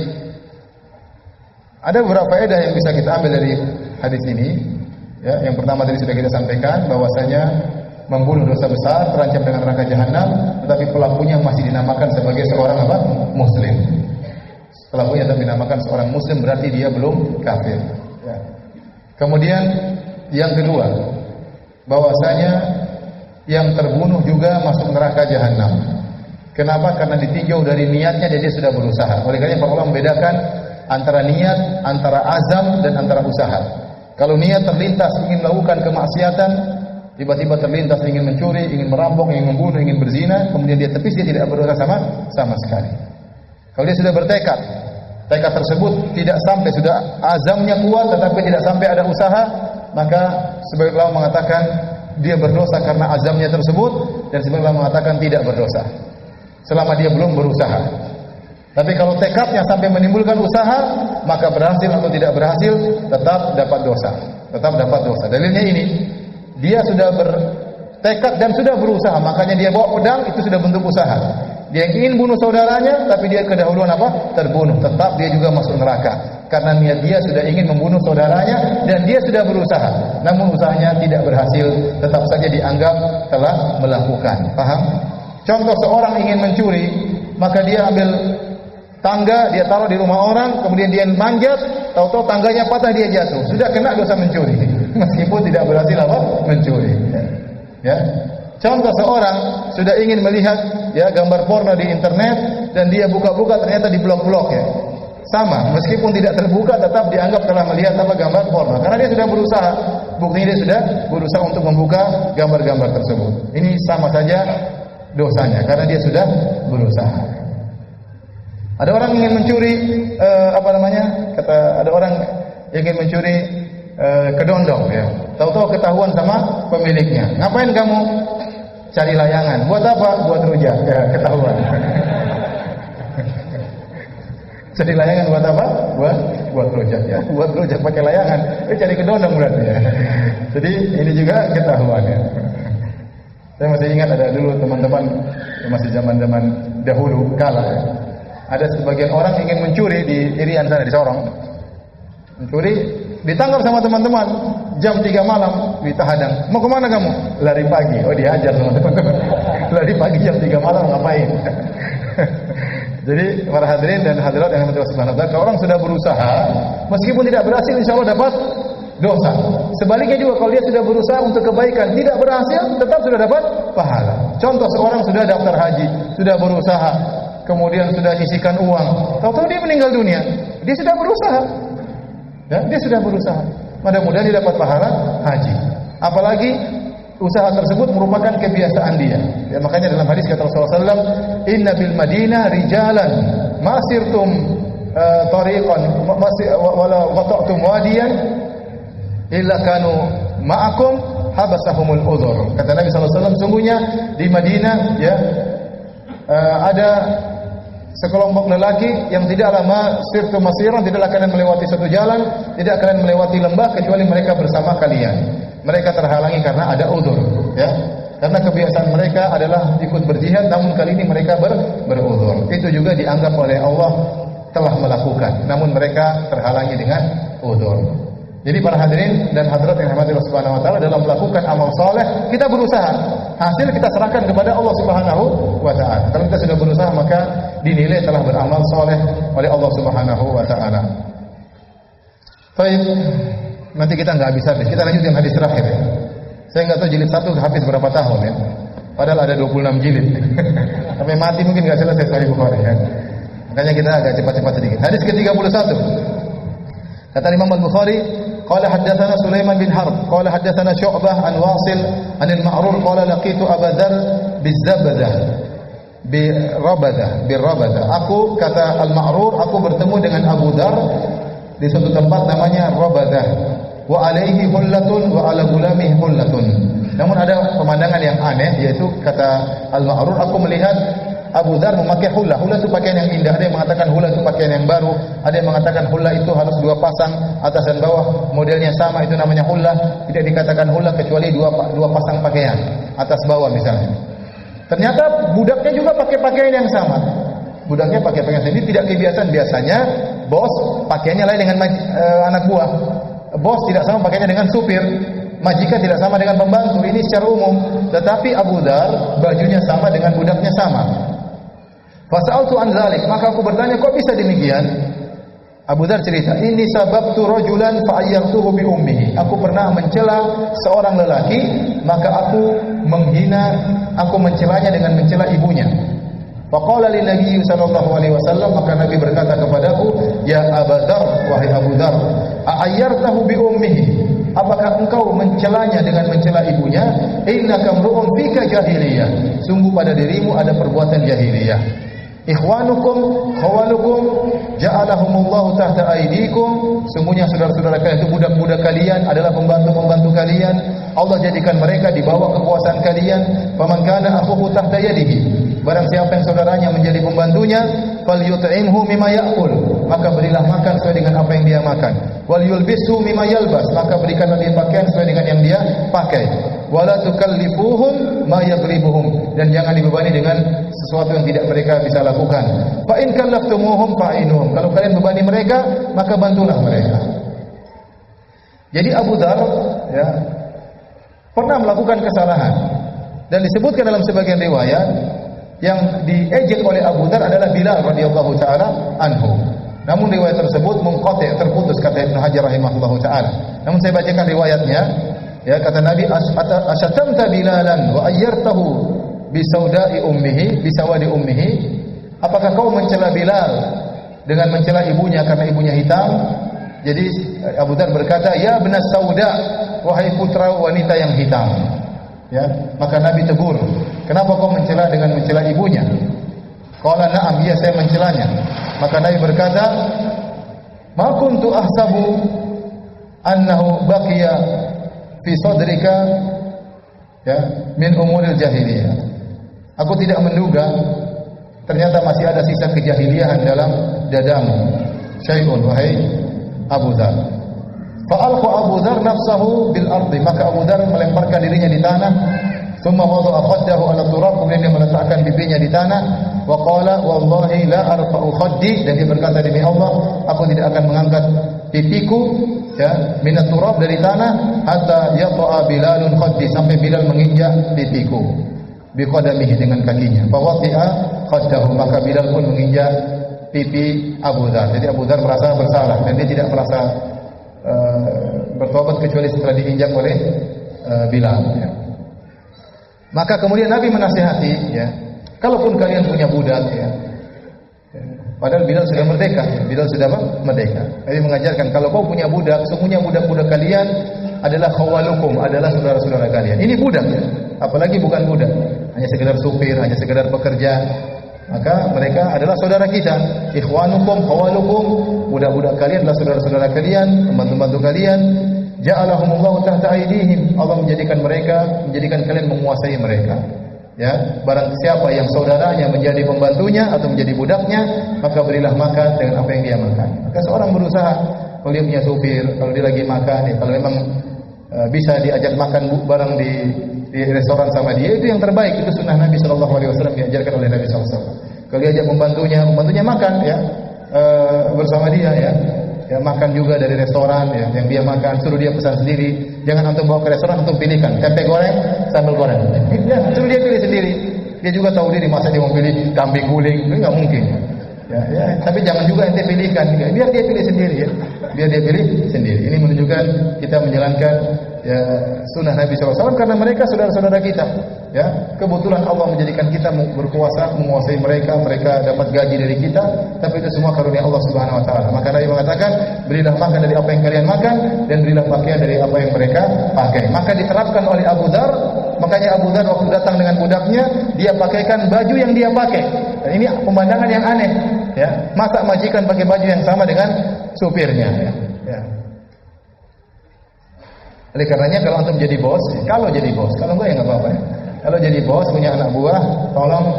Ada beberapa faedah yang bisa kita ambil dari hadis ini. Ya, yang pertama tadi sudah kita sampaikan bahwasanya membunuh dosa besar, terancam dengan neraka jahanam, tetapi pelakunya masih dinamakan sebagai seorang apa? Muslim. Pelakunya tetap dinamakan seorang Muslim, berarti dia belum kafir. Ya. Kemudian yang kedua, bahwasanya yang terbunuh juga masuk neraka jahanam. Kenapa? Karena ditinjau dari niatnya dia sudah berusaha. Oleh karena para ulama membedakan antara niat, antara azam dan antara usaha. Kalau niat terlintas ingin melakukan kemaksiatan, tiba-tiba terlintas ingin mencuri, ingin merampok, ingin membunuh, ingin berzina, kemudian dia tepis, dia tidak berdosa sama sekali. Kalau dia sudah bertekad, tekad tersebut tidak sampai, sudah azamnya kuat tetapi tidak sampai ada usaha, maka sebagian ulama mengatakan dia berdosa karena azamnya tersebut, dan sebagian ulama mengatakan tidak berdosa selama dia belum berusaha. Tapi kalau tekadnya sampai menimbulkan usaha, maka berhasil atau tidak berhasil tetap dapat dosa. Tetap dapat dosa. Dalilnya ini, dia sudah bertekad dan sudah berusaha, makanya dia bawa pedang, itu sudah bentuk usaha. Dia ingin bunuh saudaranya, tapi dia kedahuluan apa? Terbunuh. Tetap dia juga masuk neraka. Karena niat dia sudah ingin membunuh saudaranya dan dia sudah berusaha. Namun usahanya tidak berhasil, tetap saja dianggap telah melakukan. Paham? Contoh seorang ingin mencuri, maka dia ambil tangga, dia taruh di rumah orang, kemudian dia manjat, tahu-tahu tangganya patah, dia jatuh. Sudah kena dosa mencuri, meskipun tidak berhasil apa? Mencuri. Ya. Contoh seorang sudah ingin melihat ya gambar porno di internet dan dia buka-buka ternyata di blog-blog ya. Sama, meskipun tidak terbuka tetap dianggap telah melihat apa gambar porno karena dia sudah berusaha. Buktinya dia sudah berusaha untuk membuka gambar-gambar tersebut. Ini sama saja dosanya karena dia sudah berusaha. Ada orang ingin mencuri ada orang ingin mencuri kedondong ya. Tahu-tahu ketahuan sama pemiliknya. Ngapain kamu cari layangan? Buat apa? Buat rujak. Ya, ketahuan. Jadi layangan buat apa? Buat rojak ya. Buat rojak pakai layangan. Cari kedondong berarti ya. Jadi ini juga ketahuan ya. Saya masih ingat ada dulu teman-teman masih zaman-zaman dahulu kala ya. Ada sebagian orang ingin mencuri di Irian sana di Sorong. Mencuri, ditangkap sama teman-teman. Jam 3 malam ditahadang. Mau kemana kamu? Lari pagi. Oh dihajar sama teman-teman. Lari pagi jam 3 malam ngapain? Jadi para hadirin dan hadirat yang dirahmati Allah Subhanahu wa taala, kalau orang sudah berusaha, meskipun tidak berhasil insyaallah dapat dosa. Sebaliknya juga kalau dia sudah berusaha untuk kebaikan, tidak berhasil, tetap sudah dapat pahala. Contoh seorang sudah daftar haji, sudah berusaha, kemudian sudah nyisikan uang, tahu-tahu dia meninggal dunia. Dia sudah berusaha. Ya, dia sudah berusaha. Mudah-mudahan dia dapat pahala haji. Apalagi usaha tersebut merupakan kebiasaan dia. Ya, makanya dalam hadis kata Rasulullah SAW, Inna bil Madinah rijalan masirtum tariqan wala qata'tum wadiyan illa kanu ma'akum habasahumul udhur. Kata Nabi SAW, sungguhnya di Madinah ya ada sekelompok lelaki yang tidaklah masirtum masiran, tidaklah kalian melewati satu jalan, tidak kalian melewati lembah kecuali mereka bersama kalian. Mereka terhalangi karena ada udzur, ya. Karena kebiasaan mereka adalah ikut berjihad, namun kali ini mereka berudzur. Itu juga dianggap oleh Allah telah melakukan, namun mereka terhalangi dengan udzur. Jadi para hadirin dan hadirat yang dirahmati Allah Subhanahu wa taala, dalam melakukan amal saleh kita berusaha. Hasil kita serahkan kepada Allah Subhanahu wa taala. Kalau kita sudah berusaha maka dinilai telah beramal saleh oleh Allah Subhanahu wa taala. Baik. Nanti kita nggak habis-habis. Kita lanjut yang hadis terakhir ya. Saya nggak tahu jilid 1 habis berapa tahun ya. Padahal ada 26 jilid. Sampai mati mungkin nggak selesai Sahih Bukhari ya. Makanya kita agak cepat-cepat sedikit. Hadis ke-31. Kata Imam Al-Bukhari, qala haddatsana Sulaiman bin Harb, qala haddatsana Syu'bah an Wasil an al-Ma'rur qala laqitu Abu Dzar bizabdah birrabadah. Aku kata Al-Ma'rur, aku bertemu dengan Abu Dzar di suatu tempat namanya Rabadah. Wa alaihi hullatun wa ala gulamihi hullatun. Namun ada pemandangan yang aneh, yaitu kata Al-Ma'rur, aku melihat Abu Dzar memakai hulla. Hulla itu pakaian yang indah. Ada yang mengatakan hulla itu pakaian yang baru. Ada yang mengatakan hulla itu harus 2 pasang atas dan bawah, modelnya sama, itu namanya hulla. Tidak dikatakan hulla kecuali dua pasang pakaian atas bawah misalnya. Ternyata budaknya juga pakai pakaian yang sama. Budaknya pakai pakaian ini tidak kebiasaan. Biasanya bos pakaiannya lain dengan anak buah. Bos tidak sama pakaiannya dengan supir. Majikan tidak sama dengan pembantu. Ini secara umum. Tetapi Abu Dzar bajunya sama dengan budaknya sama. Fasa'altu an dzalik, maka aku bertanya, kok bisa demikian? Abu Dzar cerita, ini sababtu rajulan fa'ayyartuhu bi ummihi. Aku pernah mencela seorang lelaki, maka aku mencelanya dengan mencela ibunya. Faqala lin Nabi sallallahu alaihi wasallam, maka Nabi berkata kepadaku, ya Abu Dzar, wahai Abu Dzar, a'ayyartahu bi ummihi. Apakah engkau mencelanya dengan mencela ibunya? Innaka mru'un fika jahiliyah. Sungguh pada dirimu ada perbuatan jahiliyah. Ikhwanukum khawalukum ja'alahumullahu tahta aydikum. Sungguhnya saudara-saudara kalian itu budak-budak kalian adalah pembantu-pembantu kalian. Allah jadikan mereka di bawah kekuasaan kalian. Faman kana akhuhu tahta yadihi. Barang siapa yang saudaranya menjadi pembantunya, falyut'imhu mimma ya'kul. Maka berilah makan sesuai dengan apa yang dia makan. Wal yulbishu mimma yalbas. Maka berikanlah dia pakaian sesuai dengan yang dia pakai. Wala tukallifuhum ma yaghlibuhum. Dan jangan dibebani dengan sesuatu yang tidak mereka bisa lakukan. Fa in kallaftumuhum fa'inuhum. Kalau kalian bebani mereka, maka bantulah mereka. Jadi Abu Dzar ya pernah melakukan kesalahan dan disebutkan dalam sebagian riwayat yang diejek oleh Abu Dzar adalah Bilal radhiyallahu taala anhu. Namun riwayat tersebut munqati', terputus kata Ibnu Hajar rahimahullahu taala. Namun saya bacakan riwayatnya. Ya, kata Nabi, asyatamta Bilalan wa ayyartahu bisawda'i ummihi, bisawadi ummihi. Apakah kau mencela Bilal dengan mencela ibunya karena ibunya hitam? Jadi Abu Dzar berkata, ya benas sauda, wahai putra wanita yang hitam. Ya, maka Nabi tegur, kenapa kau mencela dengan mencela ibunya? Qala na'am, iya saya mencelanya. Maka Nabi berkata, ma kuntu ahsabu annahu baqiya fi sadrika ya min umuril jahiliyah. Aku tidak menduga, ternyata masih ada sisa kejahiliahan dalam dadamu. Syai'un wahai Abu Dzar. Fa'alqa Abu Dzar nafsahu bil ardi, maka Abu Dzar melemparkan dirinya di tanah. Thumma wada'a khaddahu 'ala turab, kemudian dia meletakkan pipinya di tanah. Wa qala wallahi la arfa'u khaddi, dan dia berkata demi Allah, aku tidak akan mengangkat pipiku ya minat turab dari tanah hatta yata'a Bilalun khaddi, sampai Bilal menginjak pipiku biqadamihi dengan kakinya. Fa wati'a khaddahu, maka Bilal pun menginjak pipi Abu Dzar. Jadi Abu Dzar merasa bersalah dan dia tidak merasa bertobat kecuali setelah diinjak oleh Bilal ya. Maka kemudian Nabi menasihati ya, kalaupun kalian punya budak ya, padahal Bilal sudah merdeka, Bilal sudah merdeka. Nabi mengajarkan kalau kau punya budak, semuanya budak-budak kalian adalah khawalukum, adalah saudara-saudara kalian. Ini budak ya, apalagi bukan budak, hanya sekedar supir, hanya sekedar pekerja. Maka mereka adalah saudara kita. Ikhwanukum, khawalukum, budak-budak kalian adalah saudara-saudara kalian, pembantu-pembantu kalian. Ja'alahumullahu tahta aydihim, Allah menjadikan kalian menguasai mereka. Ya, barang siapa yang saudaranya menjadi pembantunya atau menjadi budaknya, maka berilah makan dengan apa yang dia makan. Maka seorang berusaha, kalau dia punya supir, kalau dia lagi makan, ya, kalau memang bisa diajak makan bareng di restoran sama dia, itu yang terbaik. Itu sunnah Nabi sallallahu alaihi wasallam, diajarkan oleh Nabi sallallahu alaihi wasallam. Kalau dia ajak pembantunya makan ya bersama dia ya. Ya, makan juga dari restoran ya, yang dia makan, suruh dia pesan sendiri. Jangan antum bawa ke restoran, antum pilihkan tempe goreng, sambal goreng. Ya, suruh dia pilih sendiri. Dia juga tahu diri, masa dia mau pilih kambing guling, itu enggak mungkin. Ya, tapi jangan juga ente pilihkan, biar dia pilih sendiri ya. Biar dia pilih sendiri. Ini menunjukkan kita menjalankan ya sunnah Nabi SAW karena mereka saudara-saudara kita. Ya, kebetulan Allah menjadikan kita berkuasa menguasai mereka, mereka dapat gaji dari kita, tapi itu semua karunia Allah Subhanahu wa taala. Maka Nabi mengatakan, berilah makan dari apa yang kalian makan dan berilah pakaian dari apa yang mereka pakai. Maka diterapkan oleh Abu Dzar, makanya Abu Dzar waktu datang dengan budaknya, dia pakaikan baju yang dia pakai. Dan ini pemandangan yang aneh, ya. Masa majikan pakai baju yang sama dengan supirnya, ya. Ya. Oleh karenanya kalau antum jadi bos, kalau enggak ya enggak apa-apa ya. Kalau jadi bos punya anak buah, tolong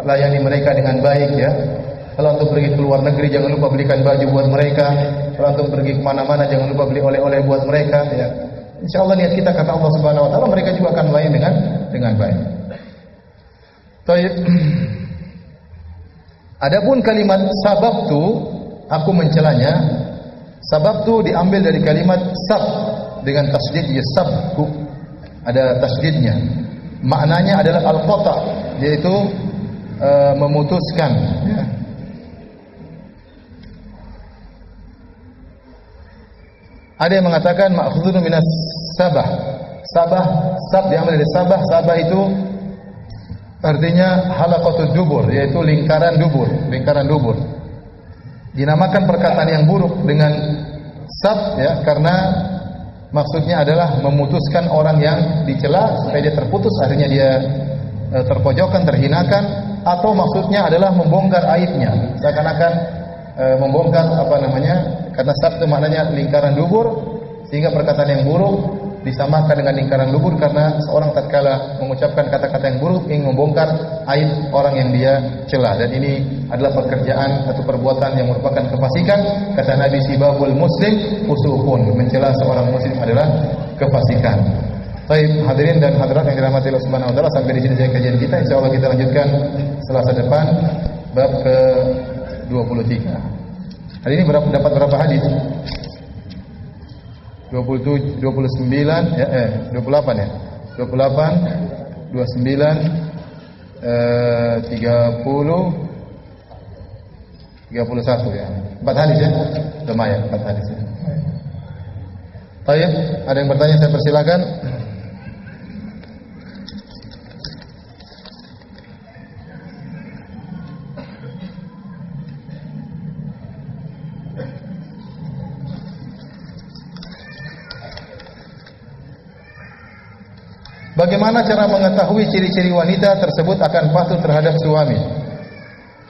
layani mereka dengan baik ya. Kalau antum pergi ke luar negeri, jangan lupa belikan baju buat mereka. Kalau antum pergi kemana-mana, jangan lupa beli oleh-oleh buat mereka ya. Insyaallah niat kita kata Allah Subhanahu wa taala, mereka juga akan melayani dengan baik. Baik. Adapun kalimat sababtu, aku mencelanya. Sababtu diambil dari kalimat sab dengan tasdid ya sabku. Ada tasdidnya. Maknanya adalah al-qata, yaitu memutuskan ya. Ada yang mengatakan ma'khudun minas sabah. Sab diambil dari sabah. Sabah itu artinya halaqatud dubur, yaitu lingkaran dubur. Dinamakan perkataan yang buruk dengan sab ya, karena maksudnya adalah memutuskan orang yang dicela supaya dia terputus, akhirnya dia terpojokkan, terhinakan, atau maksudnya adalah membongkar aibnya, seakan-akan membongkar karena sab itu maknanya lingkaran dubur, sehingga perkataan yang buruk disamakan dengan lingkaran dubur karena seorang tatkala mengucapkan kata-kata yang buruk ingin membongkar aib orang yang dia cela, dan ini adalah pekerjaan atau perbuatan yang merupakan kefasikan. Kata Nabi, sibabul muslim fusuqun, mencela seorang muslim adalah kefasikan. Baik, hadirin dan hadirat yang dirahmati Allah Subhanahu wa taala, sampai di sini saja kajian kita. Insyaallah kita lanjutkan Selasa depan bab ke-23. Hari ini dapat berapa hadis? 27, 29 ya 28 ya. 28 29 30 31 ya. 4 hadis ya. Lumayan 4 hadis ya. Baik, ada yang bertanya, saya persilakan. Bagaimana cara mengetahui ciri-ciri wanita tersebut akan patuh terhadap suami?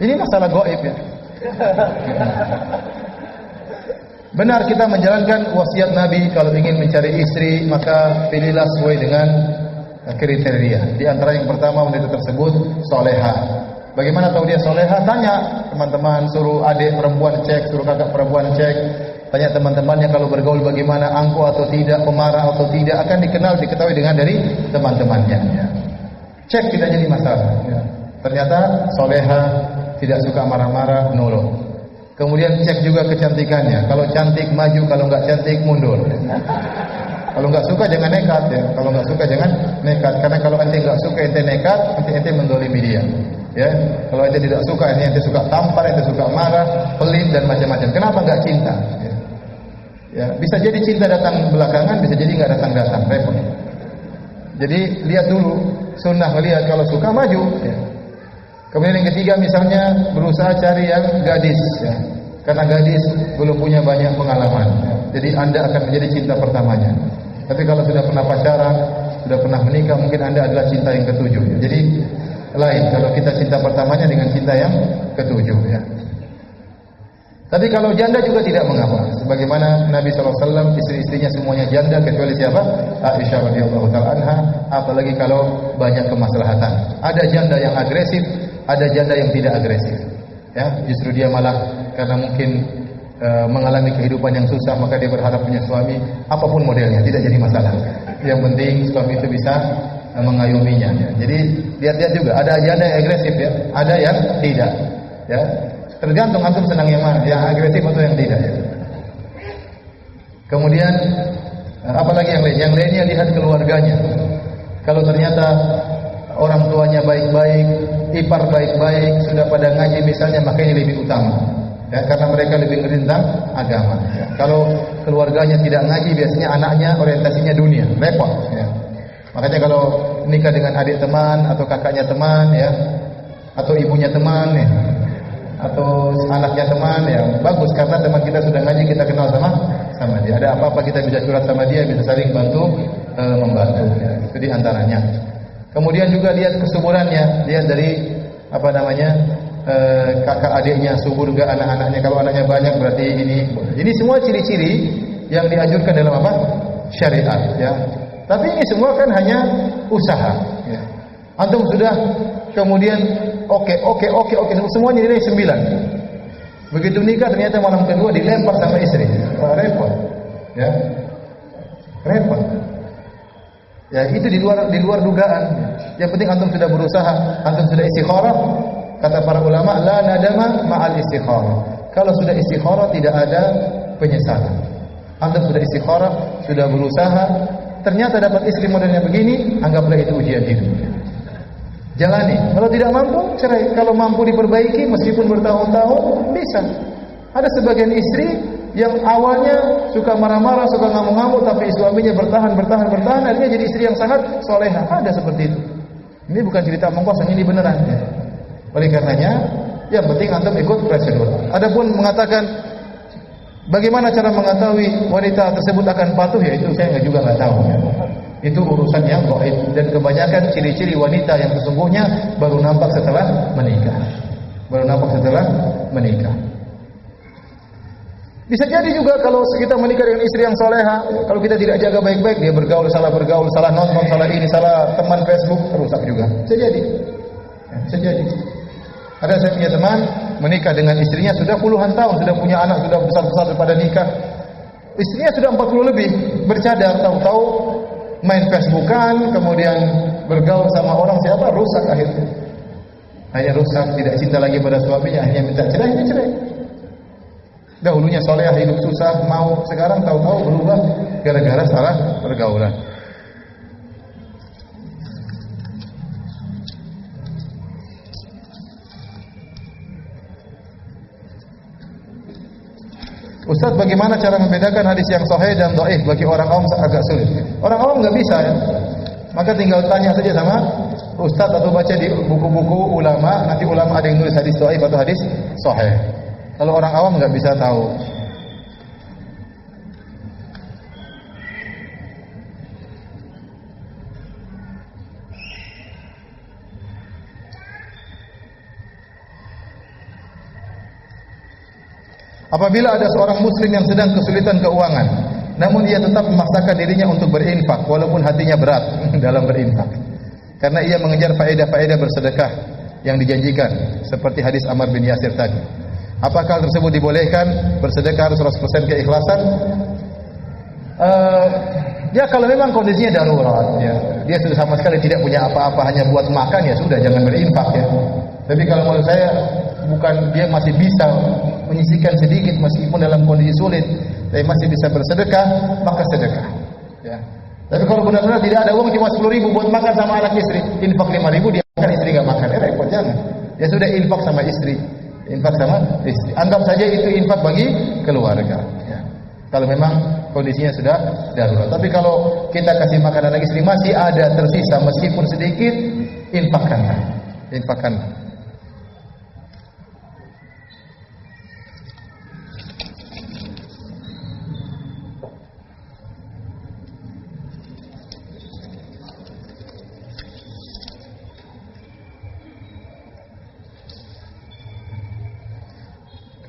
Ini masalah gaib ya. Benar, kita menjalankan wasiat Nabi, kalau ingin mencari istri maka pilihlah sesuai dengan kriteria. Di antara yang pertama wanita tersebut soleha. Bagaimana tahu dia soleha? Tanya teman-teman, suruh adik perempuan cek, suruh kakak perempuan cek. Tanya teman-temannya kalau bergaul bagaimana, angkuh atau tidak, pemarah atau tidak, akan diketahui dengan dari teman-temannya. Ya. Cek tidak jadi masalah. Ya. Ternyata soleha, tidak suka marah-marah, nurut. Kemudian cek juga kecantikannya. Kalau cantik maju, kalau nggak cantik mundur. Kalau nggak suka jangan nekat ya. Kalau nggak suka jangan nekat. Karena kalau ente nggak suka ente nekat, ente mendolimi dia. Ya. Kalau ente tidak suka, ente suka tampar, ente suka marah, pelit dan macam-macam. Kenapa nggak cinta? Ya. Ya, bisa jadi cinta datang belakangan, bisa jadi nggak datang, repot. Jadi lihat dulu, sunnah melihat kalau suka maju. Ya. Kemudian yang ketiga misalnya berusaha cari yang gadis, ya. Karena gadis belum punya banyak pengalaman. Ya. Jadi anda akan menjadi cinta pertamanya. Tapi kalau sudah pernah pacaran, sudah pernah menikah, mungkin anda adalah cinta yang ketujuh. Ya. Jadi lain kalau kita cinta pertamanya dengan cinta yang ketujuh. Ya. Tapi kalau janda juga tidak mengapa. Sebagaimana Nabi SAW, istri-istrinya semuanya janda kecuali siapa? Aisyah radhiyallahu taala anha. Apalagi kalau banyak kemaslahatan. Ada janda yang agresif, ada janda yang tidak agresif. Ya, justru dia malah karena mungkin mengalami kehidupan yang susah, maka dia berharap punya suami apapun modelnya, tidak jadi masalah. Yang penting suami itu bisa mengayominya. Ya. Jadi lihat-lihat juga, ada janda yang agresif ya, ada yang tidak. Ya. Tergantung antum senang yang mana, yang agresif atau yang tidak ya. Kemudian apalagi yang lain? Yang lainnya lihat keluarganya. Kalau ternyata orang tuanya baik-baik, ipar baik-baik, sudah pada ngaji misalnya, maka ini lebih utama. Ya, karena mereka lebih ngerti tentang agama. Ya. Kalau keluarganya tidak ngaji, biasanya anaknya orientasinya dunia, repot. Ya. Makanya kalau nikah dengan adik teman atau kakaknya teman, ya, atau ibunya teman, ya, atau anaknya teman, ya bagus karena teman kita sudah ngaji, kita kenal sama dia. Ada apa-apa kita bisa curhat sama dia, bisa saling membantu. Ya. Itu di antaranya. Kemudian juga lihat kesuburannya, lihat dari kakak adiknya subur enggak, anak-anaknya. Kalau anaknya banyak berarti ini. Ini semua ciri-ciri yang dianjurkan dalam apa? Syariat. Ya. Tapi ini semua kan hanya usaha. Ya. Antum sudah kemudian oke, semuanya nilai 9. Begitu nikah ternyata malam kedua dilempar sama istri. Wah, repot. Ya. Repot. Ya, itu di luar dugaan. Yang penting antum sudah berusaha, antum sudah istikharah. Kata para ulama, la nadama ma'al istikharah. Kalau sudah istikharah tidak ada penyesalan. Antum sudah istikharah, sudah berusaha, ternyata dapat istri modelnya begini, anggaplah itu ujian hidup. Jalani. Kalau tidak mampu, cerai. Kalau mampu diperbaiki, meskipun bertahun-tahun, bisa. Ada sebagian istri yang awalnya suka marah-marah, suka ngamuk-ngamuk, tapi suaminya bertahan, akhirnya jadi istri yang sangat soleha. Ada seperti itu. Ini bukan cerita omong kosong, ini beneran. Ya. Oleh karenanya, yang penting antum ikut prosedur. Adapun mengatakan bagaimana cara mengetahui wanita tersebut akan patuh, ya itu saya juga nggak tahu. Ya. Itu urusan yang gaib, dan kebanyakan ciri-ciri wanita yang sesungguhnya baru nampak setelah menikah. Bisa jadi juga kalau kita menikah dengan istri yang soleha, kalau kita tidak jaga baik-baik, dia bergaul, salah nonton, salah ini, salah teman Facebook, rusak juga. Bisa jadi. Ya, bisa jadi. Ada saya punya teman menikah dengan istrinya sudah puluhan tahun, sudah punya anak, sudah besar-besar daripada nikah. Istrinya sudah 40 lebih, bercadar, tahu-tahu main Facebookan, kemudian bergaul sama orang siapa, rusak akhirnya. Akhirnya rusak, tidak cinta lagi pada suaminya, akhirnya minta cerai. Dahulunya solehah, hidup susah, mau, sekarang tahu-tahu berubah gara-gara salah pergaulan. Ustaz, bagaimana cara membedakan hadis yang sahih dan dhaif? Bagi orang awam agak sulit. Orang awam nggak bisa ya. Maka tinggal tanya saja sama ustaz atau baca di buku-buku ulama. Nanti ulama ada yang nulis hadis dhaif atau hadis sahih. Kalau orang awam nggak bisa tahu. Apabila ada seorang muslim yang sedang kesulitan keuangan, namun ia tetap memaksakan dirinya untuk berinfak walaupun hatinya berat dalam berinfak. karena ia mengejar faedah-faedah bersedekah yang dijanjikan seperti hadis Ammar bin Yasir tadi. Apakah hal tersebut dibolehkan? Bersedekah harus 100% keikhlasan? Ya kalau memang kondisinya darurat, ya, dia sudah sama sekali tidak punya apa-apa, hanya buat makan, ya sudah, jangan berinfak ya. Tapi kalau menurut saya bukan, dia masih bisa menyisihkan sedikit meskipun dalam kondisi sulit, tapi masih bisa bersedekah, maka sedekah. Ya. Tapi kalau benar-benar tidak ada uang, cuma 10.000 buat makan sama anak istri, infak 5.000, dia makan, istri nggak makan, repot, jangan. Ya sudah, infak sama istri, infak sama istri. Anggap saja itu infak bagi keluarga. Ya. Kalau memang kondisinya sudah darurat. Tapi kalau kita kasih makan anak istri masih ada tersisa meskipun sedikit, infakkanlah. Infakkanlah.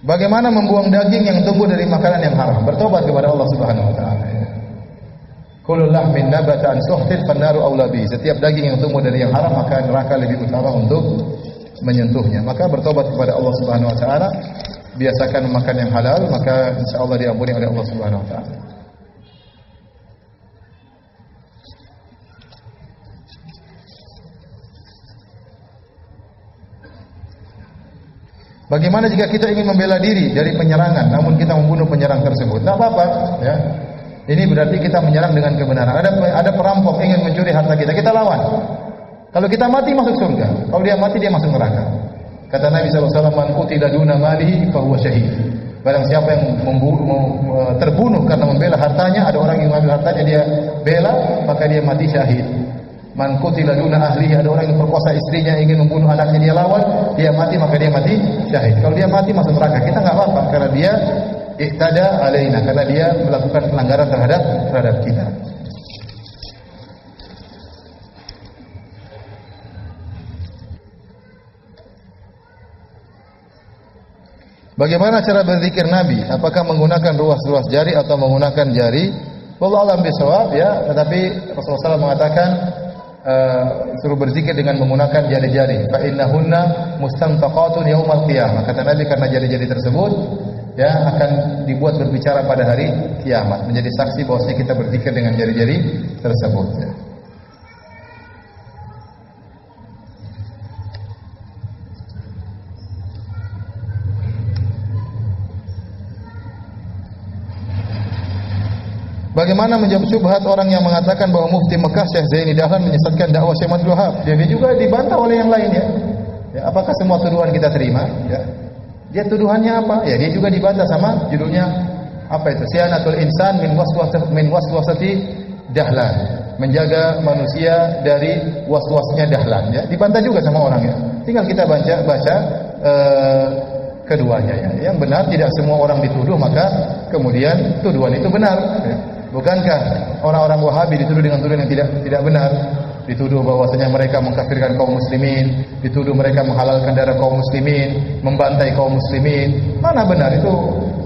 Bagaimana membuang daging yang tumbuh dari makanan yang haram? Bertobat kepada Allah Subhanahu wa taala. Kullu lahmin nabata an suhtin fannaru aula bi. Setiap daging yang tumbuh dari yang haram maka neraka lebih utama untuk menyentuhnya. Maka bertobat kepada Allah Subhanahu wa taala, biasakan makan yang halal, maka insyaallah diampuni oleh Allah Subhanahu wa taala. Bagaimana jika kita ingin membela diri dari penyerangan, namun kita membunuh penyerang tersebut? Tidak apa-apa, ya. Ini berarti kita menyerang dengan kebenaran. Ada perampok ingin mencuri harta kita, kita lawan. Kalau kita mati masuk surga, kalau dia mati dia masuk neraka. Kata Nabi SAW, "Man qutila duna malihi fa huwa syahid." Barang siapa yang terbunuh karena membela hartanya, ada orang yang mengambil hartanya dia bela, maka dia mati syahid. Man qutila duna ahlihi, ada orang yang perkosa istrinya ingin membunuh anaknya, dia lawan, dia mati, maka dia mati syahid. Kalau dia mati masuk neraka, kita enggak apa-apa karena dia iktada alaina, karena dia melakukan pelanggaran terhadap kita. Bagaimana cara berzikir Nabi? Apakah menggunakan ruas-ruas jari atau menggunakan jari? Wallahu a'lam bishawab, ya, tetapi Rasulullah SAW mengatakan suruh berzikir dengan menggunakan jari-jari. Fa innahunna mustantaqatun yaumal qiyamah. Kata Nabi, karena jari-jari tersebut ya akan dibuat berbicara pada hari kiamat, menjadi saksi bahwasanya kita berzikir dengan jari-jari tersebut. Ya. Bagaimana menjawab syubhat orang yang mengatakan bahwa Mufti Mekah Syekh Zaini Dahlan menyesatkan dakwah Syekh Abdul Wahab? Dia juga dibantah oleh yang lainnya. Ya, apakah semua tuduhan kita terima? Ya. Dia tuduhannya apa? Ya, dia juga dibantah sama judulnya apa itu? Sianatul insan min waswasati Dahlan. Menjaga manusia dari waswasnya Dahlan, ya. Dibantah juga sama orang, ya. Tinggal kita baca keduanya, ya. Yang benar, tidak semua orang dituduh maka kemudian tuduhan itu benar, ya. Bukankah orang-orang Wahabi dituduh dengan tuduhan yang tidak benar? Dituduh bahwasanya mereka mengkafirkan kaum muslimin, dituduh mereka menghalalkan darah kaum muslimin, membantai kaum muslimin. Mana benar? Itu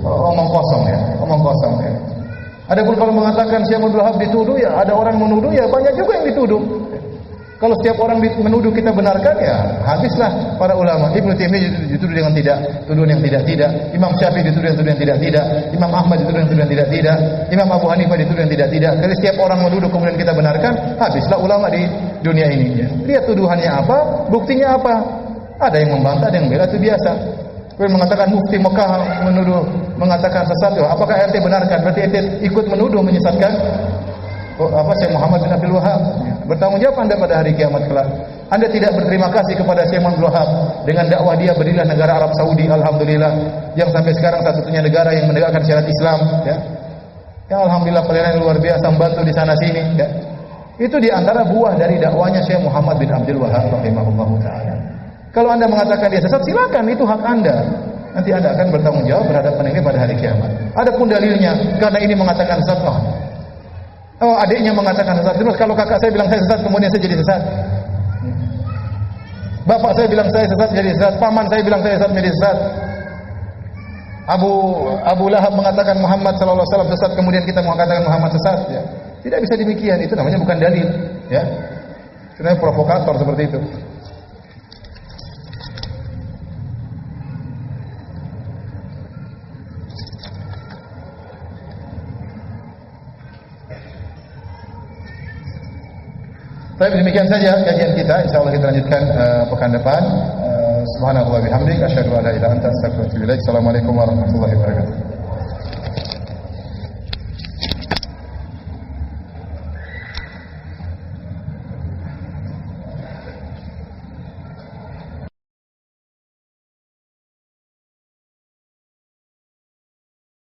omong kosong, ya, omong kosong, ya. Adapun kalau mengatakan Syekh Abdul Wahab dituduh, ya ada orang menuduh, ya banyak juga yang dituduh. Kalau setiap orang menuduh kita benarkan, ya habislah para ulama. Ibnu Taimiyah dituduh dengan tuduhan yang tidak. Imam Syafi'i dituduh dengan tuduhan yang tidak. Imam Ahmad dituduh dengan tuduhan yang tidak. Imam Abu Hanifah dituduh dengan tidak. Kalau setiap orang menuduh kemudian kita benarkan, habislah ulama di dunia ini. Ya. Lihat tuduhannya apa, buktinya apa. Ada yang membantah, ada yang bela, itu biasa. Kalau mengatakan Mufti Mekah mengatakan sesat, apakah RT benarkan? Berarti RT ikut menuduh menyesatkan Syekh Muhammad bin Abdul Wahab. Bertanggung jawab Anda pada hari kiamat kelak. Anda tidak berterima kasih kepada Syekh Muhammad bin Abdul Wahab dengan dakwah dia berilah negara Arab Saudi, alhamdulillah, yang sampai sekarang satu-satunya negara yang menegakkan syariat Islam, ya. Ya alhamdulillah, pelayanan luar biasa, membantu di sana sini, ya. Itu di antara buah dari dakwanya Syekh Muhammad bin Abdul Wahab rahimahullahu taala. Kalau Anda mengatakan dia sesat, silakan, itu hak Anda. Nanti Anda akan bertanggung jawab berhadapan ini pada hari kiamat. Adapun dalilnya, karena ini mengatakan sesat, adiknya mengatakan sesat. Terus kalau kakak saya bilang saya sesat, kemudian saya jadi sesat. Bapak saya bilang saya sesat, jadi sesat. Paman saya bilang saya sesat, jadi sesat. Abu Lahab mengatakan Muhammad sallallahu alaihi wasallam sesat, kemudian kita mengatakan Muhammad sesat. Ya. Tidak bisa demikian. Itu namanya bukan dalil. Ya. Sebenarnya provokator seperti itu. Baik, demikian saja kajian kita. Insyaallah kita lanjutkan pekan depan. Subhanallahi wa bihamdihi asyhadu an la ilaha illa anta astaghfiruka wa atubu ilaik. Assalamualaikum warahmatullahi wabarakatuh.